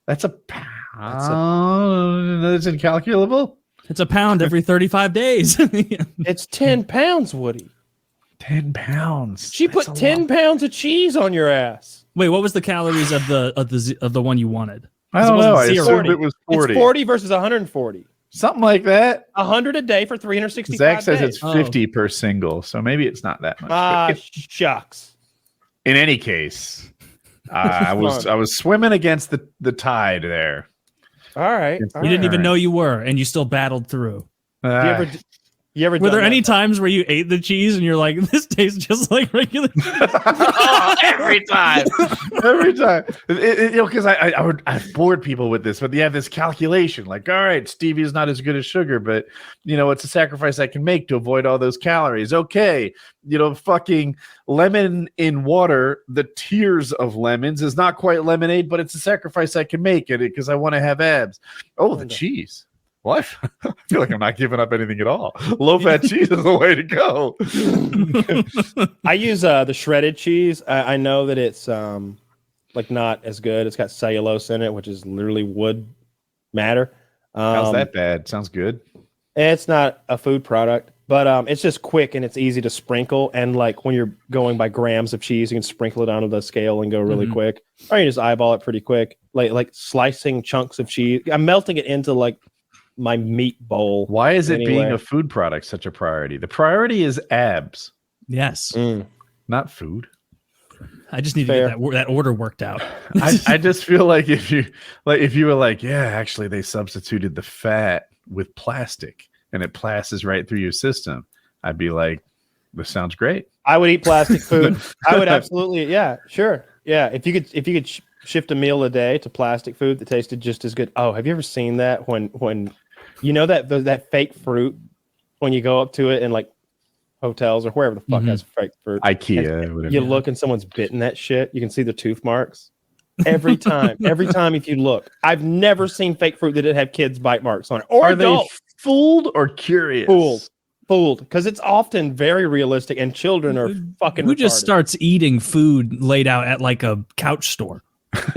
D: That's a pound. That's incalculable.
A: It's a pound every 35 days.
B: It's 10 pounds, Woody.
D: 10 pounds.
B: She
D: That's
B: put
D: a
B: 10
D: lot.
B: pounds of cheese on your ass.
A: Wait, what was the calories of the one you wanted?
D: I don't
A: it
D: know. I
A: wasn't zero.
D: assumed it was 40.
B: It's 40 versus 140.
D: Something like that.
B: 100 a day for 365
D: Zach says
B: days.
D: it's 50 per single, so maybe it's not that much.
B: Ah,
D: But
B: shucks.
D: in any case, I was swimming against the tide there.
B: All right.
A: You didn't even know you were, and you still battled through.
B: You ever
A: Were there
B: done
A: any
B: that?
A: times where you ate the cheese and you're like, this tastes just like regular cheese?
C: Every time.
D: Every time, because I bored people with this, but they have this calculation like, all right, stevia is not as good as sugar, but it's a sacrifice I can make to avoid all those calories. Okay, fucking lemon in water, the tears of lemons is not quite lemonade, but it's a sacrifice I can make it because I want to have abs. Oh, the cheese. What? I feel like I'm not giving up anything at all. Low fat cheese is the way to go.
B: I use the shredded cheese. I know that it's like not as good. It's got cellulose in it, which is literally wood matter.
D: How's that bad? Sounds good.
B: It's not a food product, but it's just quick and it's easy to sprinkle. And like when you're going by grams of cheese, you can sprinkle it onto the scale and go really quick. Or you just eyeball it pretty quick, like slicing chunks of cheese. I'm melting it into like my meat bowl.
D: Why is it being a food product such a priority? The priority is abs,
A: Yes.
D: not food.
A: I just need to get that order worked out.
D: I just feel like if you were like, yeah, actually they substituted the fat with plastic and it passes right through your system, I'd be like, this sounds great.
B: I would eat plastic food. I would absolutely, yeah, sure, yeah. If you could shift a meal a day to plastic food that tasted just as good. Oh, have you ever seen that when you know that fake fruit when you go up to it in like hotels or wherever the fuck has fake fruit,
D: IKEA, whatever.
B: You look and someone's bitten that shit. You can see the tooth marks every time. If you look, I've never seen fake fruit that didn't have kids' bite marks on it. Or
D: are they fooled or curious?
B: Fooled, because it's often very realistic, and children are fucking.
A: Who just starts eating food laid out at like a couch store?
B: I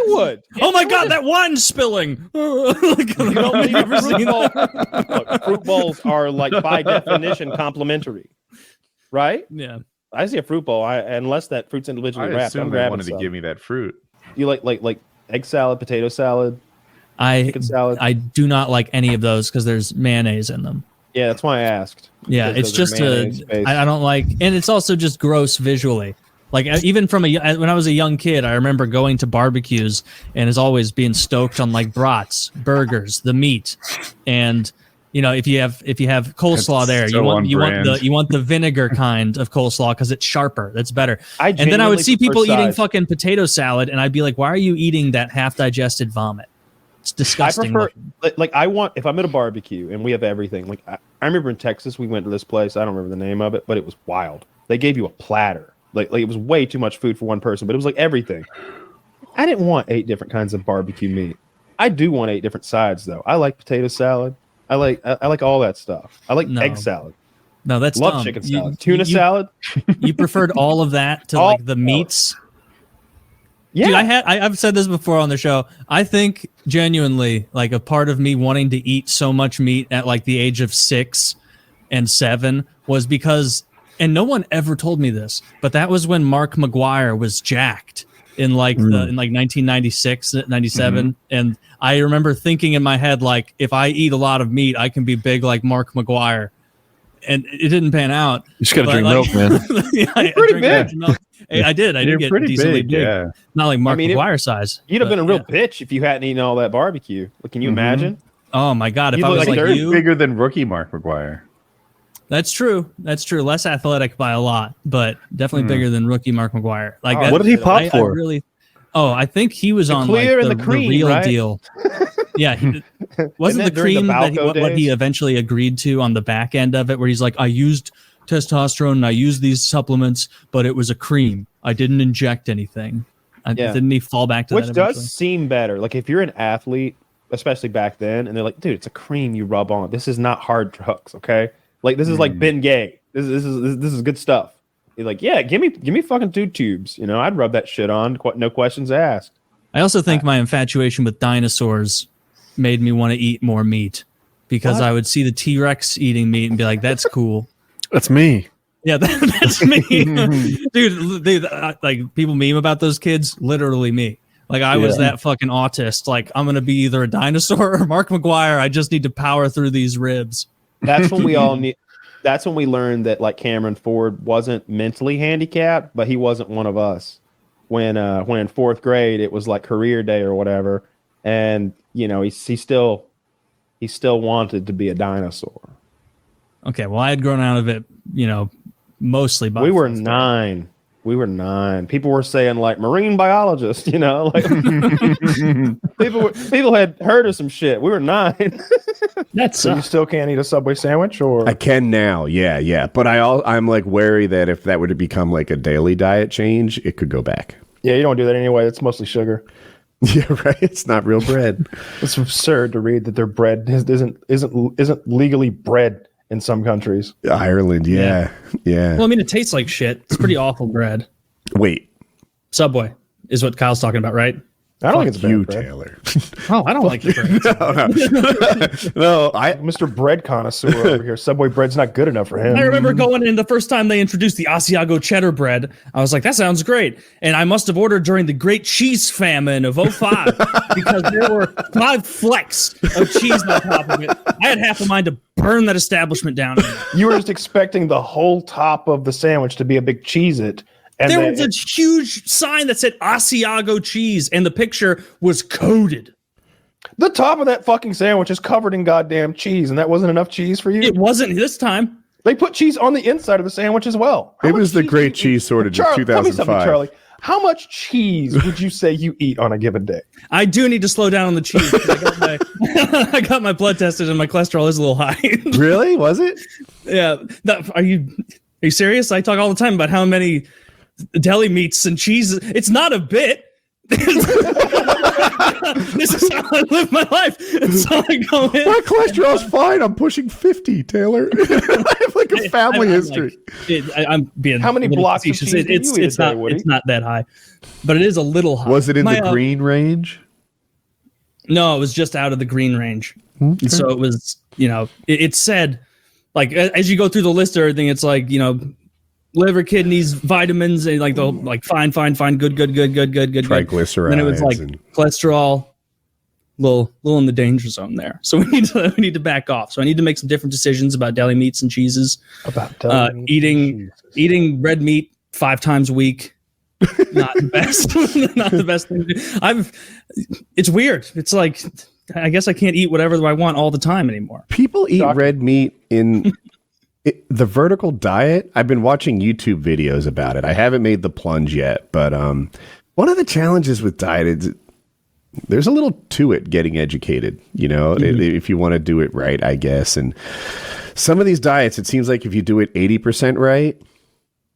B: would.
A: Oh my god, that wine's spilling.
B: You don't need a fruit bowl. Look, fruit bowls are like by definition complimentary, right?
A: Yeah.
B: I see a fruit bowl, unless that fruit's individually wrapped. I'm
D: they
B: grabbing
D: wanted to give me that fruit.
B: You like egg salad, potato salad, chicken salad?
A: I do not like any of those because there's mayonnaise in them.
B: Yeah, that's why I asked.
A: Yeah, it's just I don't like, and it's also just gross visually. Like even when I was a young kid, I remember going to barbecues and as always being stoked on like brats, burgers, the meat, and if you have coleslaw there, you want the vinegar kind of coleslaw because it's sharper, that's better. And then I would see people eating fucking potato salad, and I'd be like, why are you eating that half digested vomit? It's disgusting.
B: I prefer, if I'm at a barbecue and we have everything. Like I remember in Texas, we went to this place. I don't remember the name of it, but it was wild. They gave you a platter. Like it was way too much food for one person, but it was like everything. I didn't want 8 different kinds of barbecue meat. I do want 8 different sides though. I like potato salad. I like all that stuff. I like egg salad.
A: No, that's
B: love
A: dumb.
B: Chicken salad, tuna salad.
A: You preferred all of that to like the meats.
B: Yeah,
A: dude, I've said this before on the show. I think genuinely, like a part of me wanting to eat so much meat at like the age of 6 and 7 was because. And no one ever told me this, but that was when Mark McGuire was jacked in like 1996, 97. And I remember thinking in my head, like, if I eat a lot of meat, I can be big like Mark McGuire. And it didn't pan out.
F: You just got to drink milk, man.
B: Yeah, pretty big.
A: Milk. I did get decently big. Yeah. Not like Mark McGuire size.
B: You'd have been a real bitch if you hadn't eaten all that barbecue. Like, can you imagine?
A: Oh my God. If I was like you.
D: Bigger than rookie Mark McGuire.
A: That's true. Less athletic by a lot, but definitely bigger than rookie Mark McGuire. Like,
F: what did he pop for?
A: I think he was on like the cream, real right? deal. Yeah, wasn't the cream what he eventually agreed to on the back end of it, where he's like, I used testosterone and I used these supplements, but it was a cream. I didn't inject anything. Didn't he fall back to
B: that?
A: Which
B: does seem better. Like if you're an athlete, especially back then, and they're like, dude, it's a cream you rub on. This is not hard drugs, okay? Like this is like Ben Gay. This is good stuff. You're like, yeah, give me fucking 2 tubes. I'd rub that shit on. No questions asked.
A: I also think my infatuation with dinosaurs made me want to eat more meat because I would see the T-Rex eating meat and be like, that's cool.
F: That's me.
A: Yeah, that's me. Dude, like people meme about those kids. Literally me. Like I was that fucking autist. Like I'm going to be either a dinosaur or Mark McGuire. I just need to power through these ribs.
B: That's when we all need. That's when we learned that like Cameron Ford wasn't mentally handicapped, but he wasn't one of us. When in 4th grade it was like career day or whatever, and he still wanted to be a dinosaur.
A: Okay, well I had grown out of it, mostly. By
B: we were 9. We were 9. People were saying like marine biologist, like people had heard of some shit. We were 9.
G: So you still can't eat a Subway sandwich, or
F: I can now, yeah. But I'm like wary that if that were to become like a daily diet change, it could go back.
G: Yeah, you don't do that anyway. It's mostly sugar.
F: Yeah, right. It's not real bread.
G: It's absurd to read that their bread isn't legally bread in some countries.
F: Ireland, yeah.
A: Well, I mean, it tastes like shit. It's pretty awful bread.
F: Wait,
A: Subway is what Kyle's talking about, right?
G: I don't think it's
F: you,
G: bad bread.
F: Taylor.
A: Oh, I don't like your bread.
D: No,
G: Mr. Bread connoisseur over here. Subway bread's not good enough for him.
A: I remember going in the first time they introduced the Asiago cheddar bread. I was like, that sounds great. And I must have ordered during the Great Cheese Famine of 05 because there were 5 flecks of cheese on top of it. I had half a mind to burn that establishment down.
G: You were just expecting the whole top of the sandwich to be a big Cheez-It. And
A: there was a huge sign that said Asiago cheese, and the picture was coded.
G: the top of that fucking sandwich is covered in goddamn cheese, and that wasn't enough cheese for you?
A: It wasn't this time.
G: They put cheese on the inside of the sandwich as well.
F: It was the great cheese shortage of
G: Charlie, tell me something,
F: 2005.
G: Charlie. How much cheese would you say you eat on a given day?
A: I do need to slow down on the cheese. 'Cause I got my blood tested, and my cholesterol is a little high.
F: Really? Was it?
A: Yeah. Are you serious? I talk all the time about how many deli meats and cheeses. It's not a bit. This is how I live my life. It's how I go in.
F: My cholesterol's fine. I'm pushing 50, Taylor. I have like a family history.
A: I'm being
G: How many
A: a little
G: blocks of
A: facetious.
G: cheese do you eat a day, Woody?
A: It's not that high, but it is a little high.
F: Was it in the green range?
A: No, it was just out of the green range.
F: Okay.
A: So it was, it said, like, as you go through the list of everything, it's like, liver, kidneys, vitamins, and like fine, good.
F: Triglycerides.
A: And then it was like cholesterol, little in the danger zone there. So we need to back off. So I need to make some different decisions about deli meats and cheeses.
G: About
A: Eating red meat 5 times a week. Not the best. Not the best thing to do. It's weird. It's like, I guess I can't eat whatever I want all the time anymore.
F: People eat red meat in the vertical diet. I've been watching YouTube videos about it. I haven't made the plunge yet, but one of the challenges with diet is there's a little to it getting educated, if you want to do it right, I guess. And some of these diets, it seems like if you do it 80% right,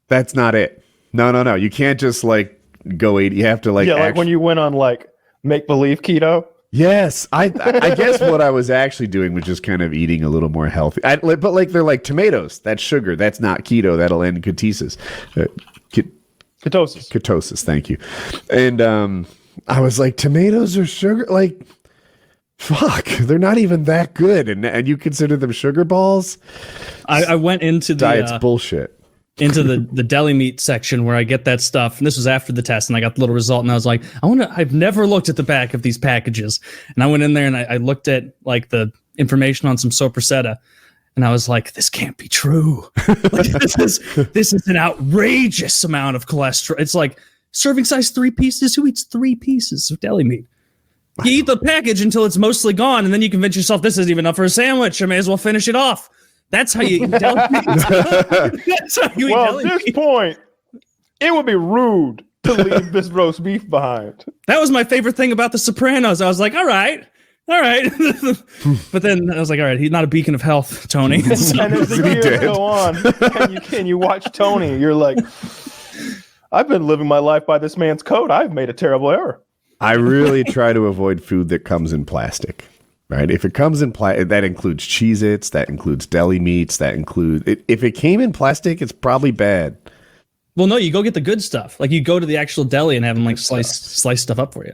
F: that's not it. No. You can't just like go 80. You have to like
G: like when you went on like make-believe keto.
F: Yes, I guess what I was actually doing was just kind of eating a little more healthy. But like they're like tomatoes, that's sugar, that's not keto, that'll end ketosis. Ketosis, thank you. And I was like, tomatoes are sugar, like fuck, they're not even that good, and you consider them sugar balls?
A: I went into the
F: diet's bullshit.
A: Into the deli meat section where I get that stuff. And this was after the test, and I got the little result, and I was like, I've never looked at the back of these packages. And I went in there and I looked at like the information on some sopressata, and I was like, this can't be true. Like, this is an outrageous amount of cholesterol. It's like serving size 3 pieces. Who eats 3 pieces of deli meat? You eat the package until it's mostly gone, and then you convince yourself this isn't even enough for a sandwich. I may as well finish it off. That's how you eat deli meat. That's how you eat deli meat.
G: At this point, it would be rude to leave this roast beef behind.
A: That was my favorite thing about The Sopranos. I was like, all right. But then I was like, all right, he's not a beacon of health, Tony.
G: And as the years go on, and you watch Tony, you're like, I've been living my life by this man's code. I've made a terrible error.
F: I really try to avoid food that comes in plastic. Right. If it comes in plastic, that includes Cheez-Its, that includes deli meats, that includes if it came in plastic, it's probably bad.
A: Well, no, you go get the good stuff. Like you go to the actual deli and have them like slice stuff up for you.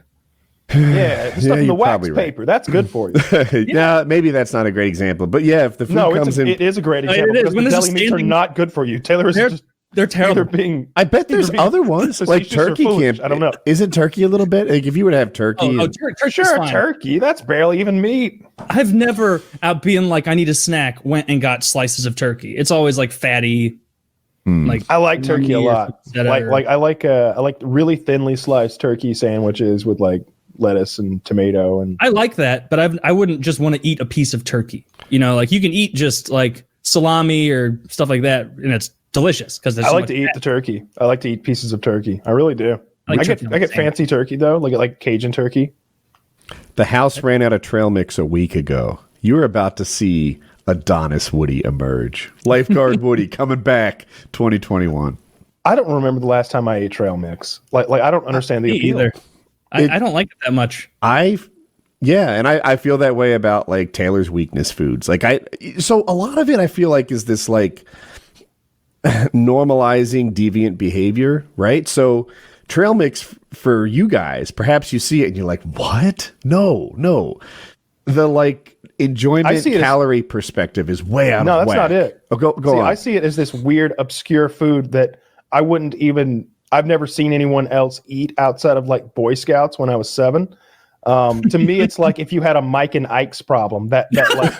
G: Yeah, the stuff in the wax paper.
F: Right.
G: That's good for you.
F: Yeah, maybe that's not a great example, but yeah, if the food comes in,
G: it is a great example because the deli meats are not good for you. Taylor is just.
A: They're terrible.
F: I bet there's other ones like turkey can't.
G: I don't know.
F: Isn't turkey a little bit? Like if you would have turkey,
G: turkey. That's barely even meat.
A: I've never, out being like I need a snack, went and got slices of turkey. It's always like fatty. Like
G: I like turkey a lot. I like really thinly sliced turkey sandwiches with like lettuce and tomato and.
A: I like that, but I wouldn't just want to eat a piece of turkey. Like you can eat just like salami or stuff like that, and it's delicious because
G: I like to eat the turkey. I like to eat pieces of turkey. I really do. I get fancy turkey though, like Cajun turkey.
F: The house ran out of trail mix a week ago. You were about to see Adonis Woody emerge. Lifeguard Woody coming back 2021.
G: I don't remember the last time I ate trail mix. Like I don't understand the appeal.
A: Either. I don't like it that much.
F: And I feel that way about like Taylor's weakness foods. So a lot of it I feel like is this like normalizing deviant behavior, right? So trail mix for you guys, perhaps you see it and you're like, what? No. The like enjoyment calorie perspective is way out
B: no,
F: of
B: that's
F: whack.
B: not it.
F: Oh, go on.
B: I see it as this weird, obscure food that I've never seen anyone else eat outside of like Boy Scouts when I was 7. To me, it's like if you had a Mike and Ike's problem. That like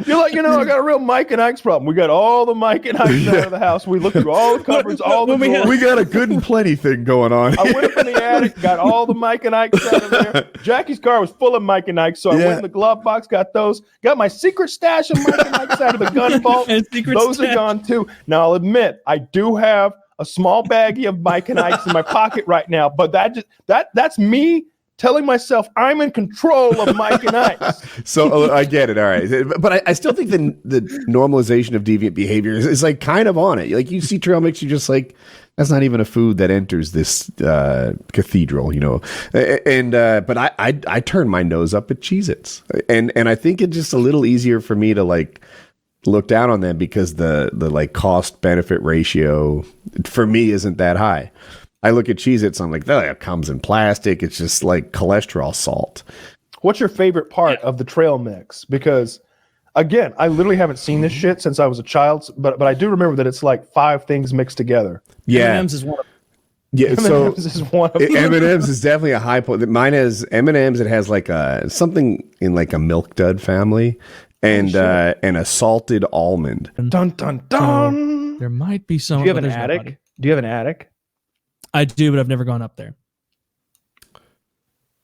B: you're like, I got a real Mike and Ike's problem. We got all the Mike and Ike's out of the house. We looked through all the cupboards, all the drawers.
F: We got a good and plenty thing going on.
B: I went up in the attic, got all the Mike and Ike's out of there. Jackie's car was full of Mike and Ike's, so I went in the glove box, got those, got my secret stash of Mike and Ike's out of the gun vault. Those are gone too. Now I'll admit, I do have a small baggie of Mike and Ike's in my pocket right now, but that's me telling myself I'm in control of Mike and Ike's.
F: So I get it. All right. But I still think the normalization of deviant behavior is like kind of on it. Like you see trail mix, you're just like, that's not even a food that enters this cathedral, but I turn my nose up at Cheez-Its. And I think it's just a little easier for me to like look down on them because the like cost benefit ratio for me isn't that high. I look at Cheez-Its, I'm like, that comes in plastic. It's just like cholesterol salt.
B: What's your favorite part of the trail mix? Because, again, I literally haven't seen this shit since I was a child, but I do remember that it's like 5 things mixed together.
F: Yeah.
A: M&M's is one of
F: Yeah, so
B: M&M's is one of them.
F: M&M's is definitely a high point. Mine has M&M's. It has like something in like a milk dud family, and a salted almond.
B: Dun dun dun.
A: There might be some.
B: Do you have an attic? Do you have an attic?
A: I do, but I've never gone up there.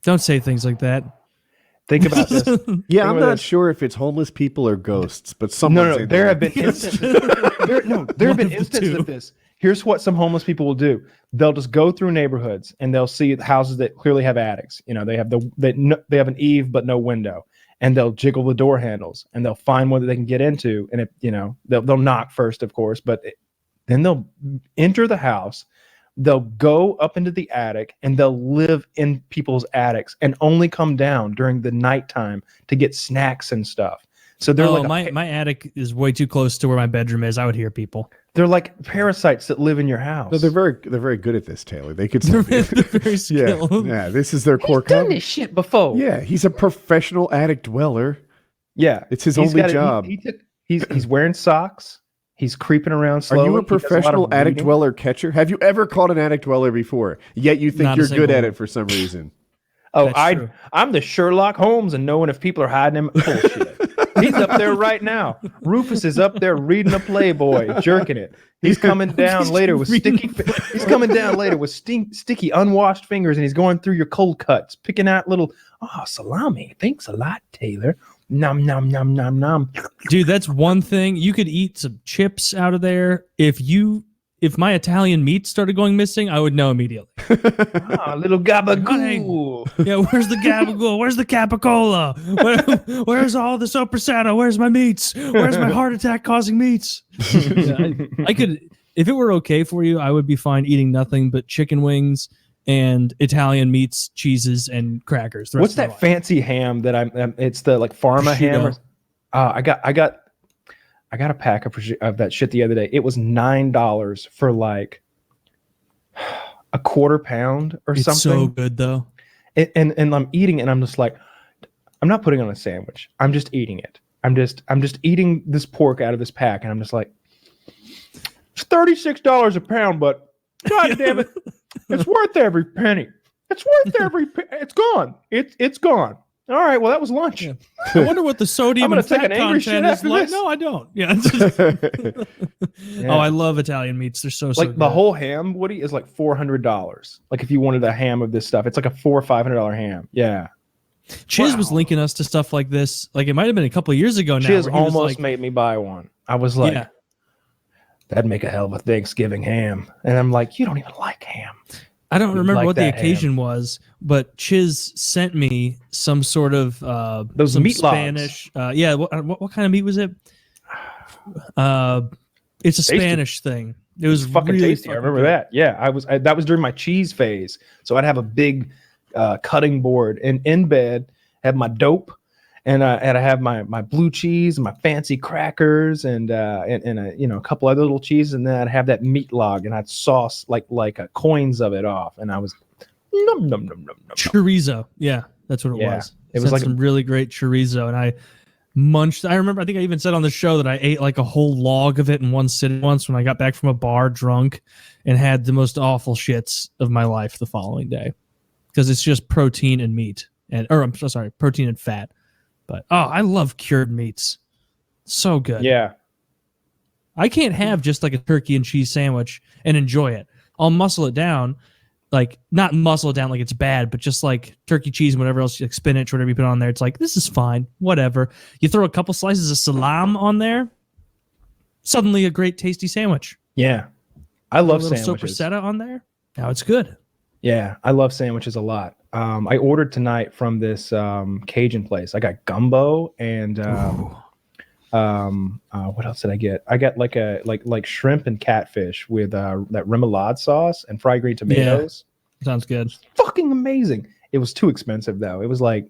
A: Don't say things like that.
B: Think about this.
F: Yeah, I'm not sure if it's homeless people or ghosts, but someone.
B: No. There have been instances. There have been instances of this. Here's what some homeless people will do. They'll just go through neighborhoods and they'll see houses that clearly have attics. They have they have an eave but no window, and they'll jiggle the door handles and they'll find one that they can get into. And they'll knock first, of course, but then they'll enter the house. They'll go up into the attic and they'll live in people's attics and only come down during the nighttime to get snacks and stuff. So they're
A: my attic is way too close to where my bedroom is. I would hear people.
B: They're like parasites that live in your house.
F: No, they're very good at this, Taylor. They could.
A: They're very skilled.
F: Yeah. This is their core.
B: He's done this shit before.
F: Yeah, he's a professional attic dweller.
B: Yeah,
F: it's his only job.
B: He's wearing socks. He's creeping around slowly.
F: Are you a professional attic dweller catcher? Have you ever caught an attic dweller before? Yet you think you're good at it for some reason.
B: Oh, I'm the Sherlock Holmes and knowing if people are hiding him. Bullshit. He's up there right now. Rufus is up there reading a Playboy, jerking it. He's coming down later with sticky. He's coming down later with sticky, unwashed fingers, and he's going through your cold cuts, picking out little. Oh, salami. Thanks a lot, Taylor. Nom nom nom nom nom.
A: Dude, that's one thing. You could eat some chips out of there. If my Italian meat started going missing, I would know immediately.
B: Little gabagool.
A: Yeah, where's the gabagool? Where's the capicola? Where's all the sopressata? Where's my meats? Where's my heart attack causing meats? I could, if it were okay for you, I would be fine eating nothing but chicken wings and Italian meats, cheeses, and crackers.
B: What's that fancy ham that it's the like Pharma ham? I got a pack of that shit the other day. It was $9 for like a quarter pound or something. It's
A: so good though.
B: And I'm eating it and I'm just like, I'm not putting on a sandwich. I'm just eating it. I'm just eating this pork out of this pack, and I'm just like, it's $36 a pound, but God damn it, it's worth every penny. It's worth every penny. It's gone. It's gone. All right, well, that was lunch. Yeah.
A: I wonder what the sodium and fat content is like.
B: This.
A: No, I don't. Yeah. Oh, I love Italian meats. They're so
B: like
A: good.
B: The whole ham, Woody, is like $400. Like if you wanted a ham of this stuff, it's like a $400 or $500 ham. Yeah.
A: Chiz was linking us to stuff like this. Like it might have been a couple of years ago now.
B: Chiz almost made me buy one. I was like,
A: yeah.
B: That'd make a hell of a Thanksgiving ham. And I'm like, you don't even like ham.
A: I don't remember what the occasion was, but Chiz sent me some sort of
B: those meat
A: Spanish. Yeah, what kind of meat was it? It's a tasty. Spanish thing. It was
B: fucking
A: really
B: tasty. I remember that. Yeah, that was during my cheese phase. So I'd have a big cutting board and in bed, have my dope, and I have my blue cheese and my fancy crackers and a couple other little cheeses, and then I'd have that meat log and I'd sauce like coins of it off, and I was num num num num num.
A: Chorizo, yeah, that's what it
B: Yeah,
A: was.
B: it was like
A: some really great chorizo, and I munched. I remember, I think I even said on the show that I ate like a whole log of it in one sitting once when I got back from a bar drunk, and had the most awful shits of my life the following day, because it's just protein and meat, I'm so sorry, protein and fat. But I love cured meats, so good.
B: Yeah.
A: I can't have just like a turkey and cheese sandwich and enjoy it. I'll muscle it down, like not muscle it down like it's bad, but just like turkey, cheese, and whatever else, like spinach, whatever you put on there. It's like, this is fine, whatever. You throw a couple slices of salam on there, suddenly a great tasty sandwich.
B: Yeah. I love
A: a little
B: sandwiches.
A: Sopressata on there. Now it's good.
B: Yeah, I love sandwiches a lot. I ordered tonight from this Cajun place. I got gumbo and what else did I get? I got like shrimp and catfish with that remoulade sauce and fried green tomatoes.
A: Yeah, sounds good.
B: Fucking amazing. It was too expensive though. It was like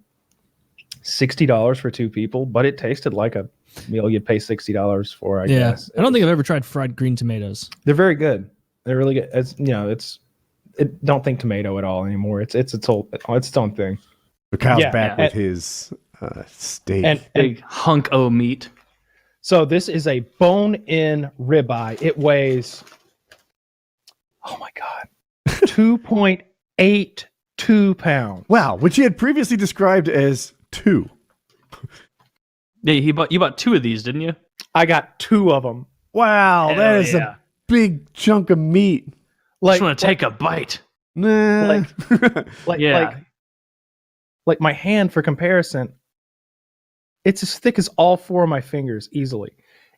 B: $60 for two people, but it tasted like a meal you'd pay $60 for. I guess.
A: I don't think I've ever tried fried green tomatoes.
B: They're very good. They're really good. Don't think tomato at all anymore. It's its own thing.
F: But Kyle's back with his steak.
B: And
H: Big hunk o' meat.
B: so this is a bone-in ribeye. It weighs, oh my god, 2.82 pounds.
F: Wow, which he had previously described as 2.
H: Yeah, you bought 2 of these, didn't you?
B: I got 2 of them.
F: Wow, that is a big chunk of meat.
H: Just want to take a bite.
F: Nah.
B: Like my hand for comparison, it's as thick as all 4 of my fingers easily.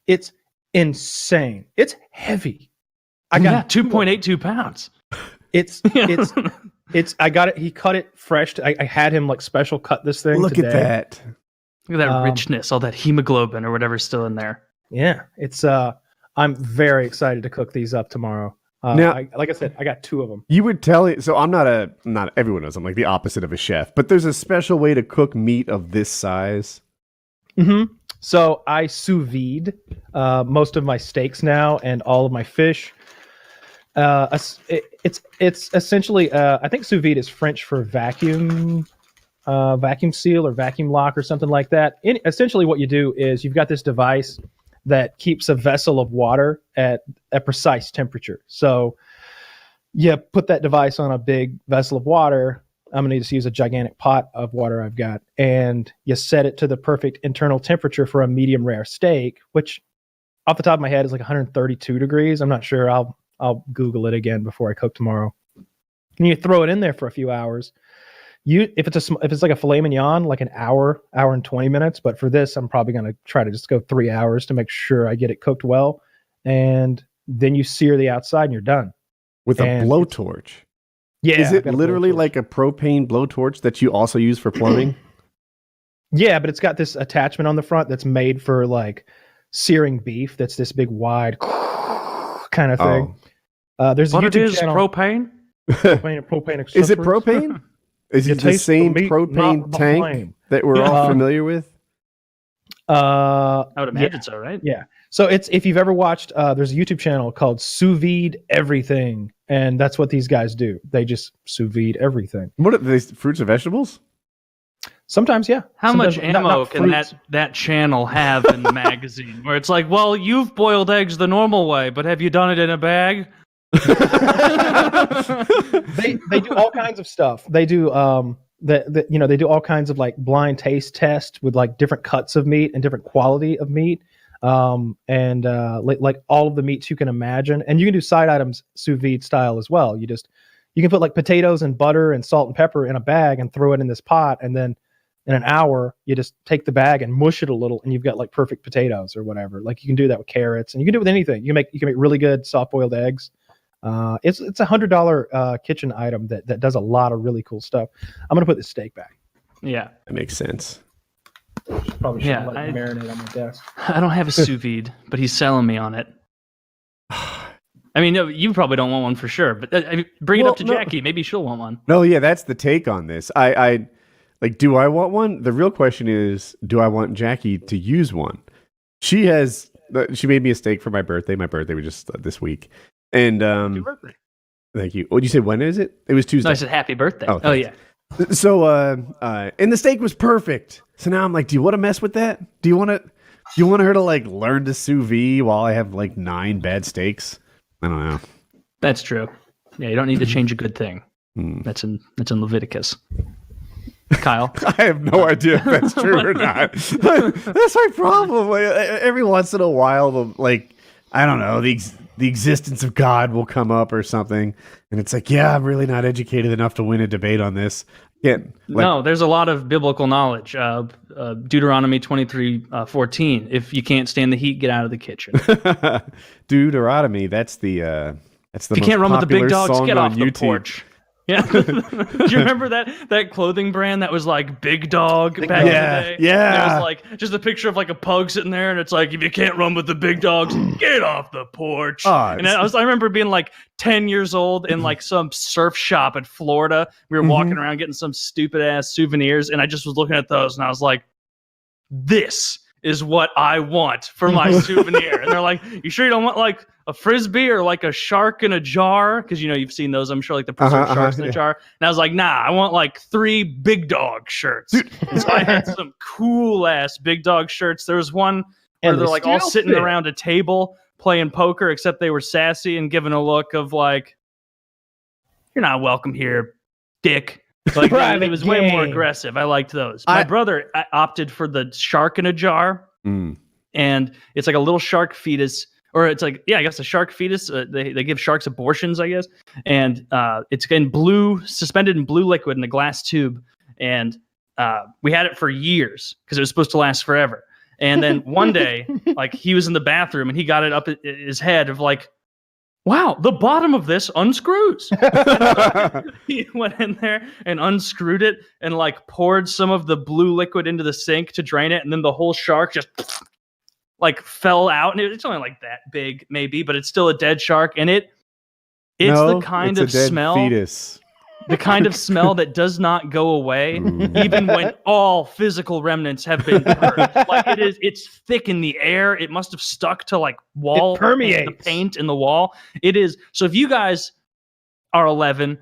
B: It's insane. It's heavy. I got
H: 2.82 pounds.
B: It's I got it. He cut it fresh. I had him like special cut this thing.
F: Look
B: today.
F: at that.
H: Look at that richness, all that hemoglobin or whatever's still in there.
B: Yeah, it's I'm very excited to cook these up tomorrow.
F: Now,
B: like I said, I got 2 of them.
F: You would tell it. So I'm not everyone knows I'm like the opposite of a chef, but there's a special way to cook meat of this size.
B: Mm-hmm. So I sous vide most of my steaks now and all of my fish. It's essentially I think sous vide is French for vacuum seal or vacuum lock or something like that. Essentially, what you do is you've got this device that keeps a vessel of water at a precise temperature. So you put that device on a big vessel of water. I'm going to just use a gigantic pot of water I've got, and you set it to the perfect internal temperature for a medium rare steak, which off the top of my head is like 132 degrees. I'm not sure. I'll Google it again before I cook tomorrow. And you throw it in there for a few hours. If it's like a filet mignon, like an hour and 20 minutes. But for this, I'm probably going to try to just go 3 hours to make sure I get it cooked well. And then you sear the outside and you're done.
F: With a blowtorch.
B: Yeah.
F: Is it literally like a propane blowtorch that you also use for plumbing?
B: Yeah, but it's got this attachment on the front that's made for like searing beef. That's this big wide kind of thing. There's
H: What
B: a
H: it
B: YouTube
H: is,
B: channel.
H: propane?
B: Propane
F: Is it
B: accessories.
F: propane? Is
B: You
F: it the
B: taste
F: same
B: the meat,
F: propane
B: not the
F: tank
B: flame.
F: that we're all familiar with?
H: I would imagine so, right?
B: Yeah. So if you've ever watched, there's a YouTube channel called Sous-vide Everything, and that's what these guys do. They just sous vide everything.
F: What are these, fruits and vegetables?
B: Sometimes, yeah.
H: How
B: Sometimes,
H: much ammo
B: not
H: can
B: fruits.
H: that channel have in the magazine? Where it's like, well, you've boiled eggs the normal way, but have you done it in a bag?
B: They do all kinds of stuff. They do they do all kinds of like blind taste tests with like different cuts of meat and different quality of meat, and like all of the meats you can imagine. And you can do side items sous vide style as well. You can put like potatoes and butter and salt and pepper in a bag and throw it in this pot, and then in an hour you just take the bag and mush it a little, and you've got like perfect potatoes or whatever. Like you can do that with carrots, and you can do it with anything. You can make really good soft boiled eggs. It's $100 kitchen item that does a lot of really cool stuff. I'm gonna put this steak back.
H: Yeah.
F: That makes sense.
B: Probably should
H: Yeah,
B: let it marinate on my desk.
H: I don't have a sous vide, but he's selling me on it. I mean, no, you probably don't want one for sure, but bring it up to Jackie. Maybe she'll want one.
F: No, yeah, that's the take on this. I Like, do I want one? The real question is, do I want Jackie to use one? She made me a steak for my birthday. My birthday was just this week. And
H: Happy birthday.
F: thank you. What did you say? When is it? It was Tuesday.
H: No, I said happy birthday.
F: Oh,
H: Oh yeah.
F: So and the steak was perfect. So now I'm like, do you want to mess with that? Do you want her to like learn to sous vide while I have like 9 bad steaks? I don't know.
H: That's true. Yeah, you don't need to change a good thing. That's in Leviticus. Kyle,
F: I have no idea if that's true or not. That's my problem. Like, every once in a while, like, I don't know, the existence of God will come up or something, and it's like, yeah, I'm really not educated enough to win a debate on this. Yeah,
H: no, there's a lot of biblical knowledge. Deuteronomy 23:14. If you can't stand the heat, get out of the kitchen.
F: Deuteronomy. That's the
H: If you can't run with the big dogs, get off the porch. Yeah. Do you remember that clothing brand that was like Big Dog back in the day?
F: Yeah.
H: It was like just a picture of like a pug sitting there, and it's like, if you can't run with the big dogs, get off the porch. And I remember being like 10 years old in like some surf shop in Florida. We were walking around getting some stupid ass souvenirs, and I just was looking at those, and I was like, this is what I want for my souvenir. And they're like, you sure you don't want like a frisbee or like a shark in a jar? Because, you know, you've seen those, I'm sure, like the preserved sharks in a jar. And I was like, nah, I want like 3 Big Dog shirts. So I had some cool ass Big Dog shirts. There was one where they're like all sitting around a table playing poker, except they were sassy and giving a look of like, you're not welcome here, dick. Like, it was way more aggressive. I liked those. My brother opted for the shark in a jar, and it's like a little shark fetus, or it's like, yeah, I guess a shark fetus. They give sharks abortions, I guess, and it's suspended in blue liquid in a glass tube, and we had it for years because it was supposed to last forever. And then one day, like, he was in the bathroom and he got it up his head of like, wow, the bottom of this unscrews. He went in there and unscrewed it and like poured some of the blue liquid into the sink to drain it, and then the whole shark just like fell out. And it's only like that big, maybe, but it's still a dead shark. And it's the kind of smell.
F: Fetus.
H: The kind of smell that does not go away, even when all physical remnants have been purged. Like, it's thick in the air. It must have stuck to like wall, the paint in the wall. It is. So if you guys are 11,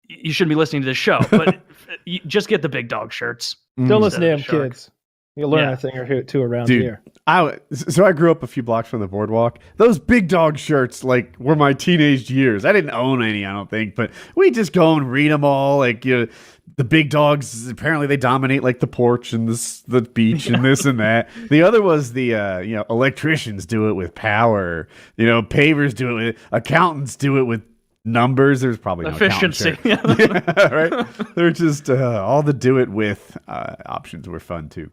H: you shouldn't be listening to this show, but you just get the Big Dog shirts.
B: Don't listen to them, kids. You'll learn a thing or two around here.
F: So I grew up a few blocks from the boardwalk. Those Big Dog shirts, like, were my teenage years. I didn't own any, I don't think, but we just go and read them all. Like, you know, the big dogs, apparently they dominate like the porch and the beach and this and that. The other was the electricians do it with power. You know, pavers do it with, accountants do it with numbers. There's probably no
H: efficiency.
F: Yeah, right. They're just all the do it with options were fun too.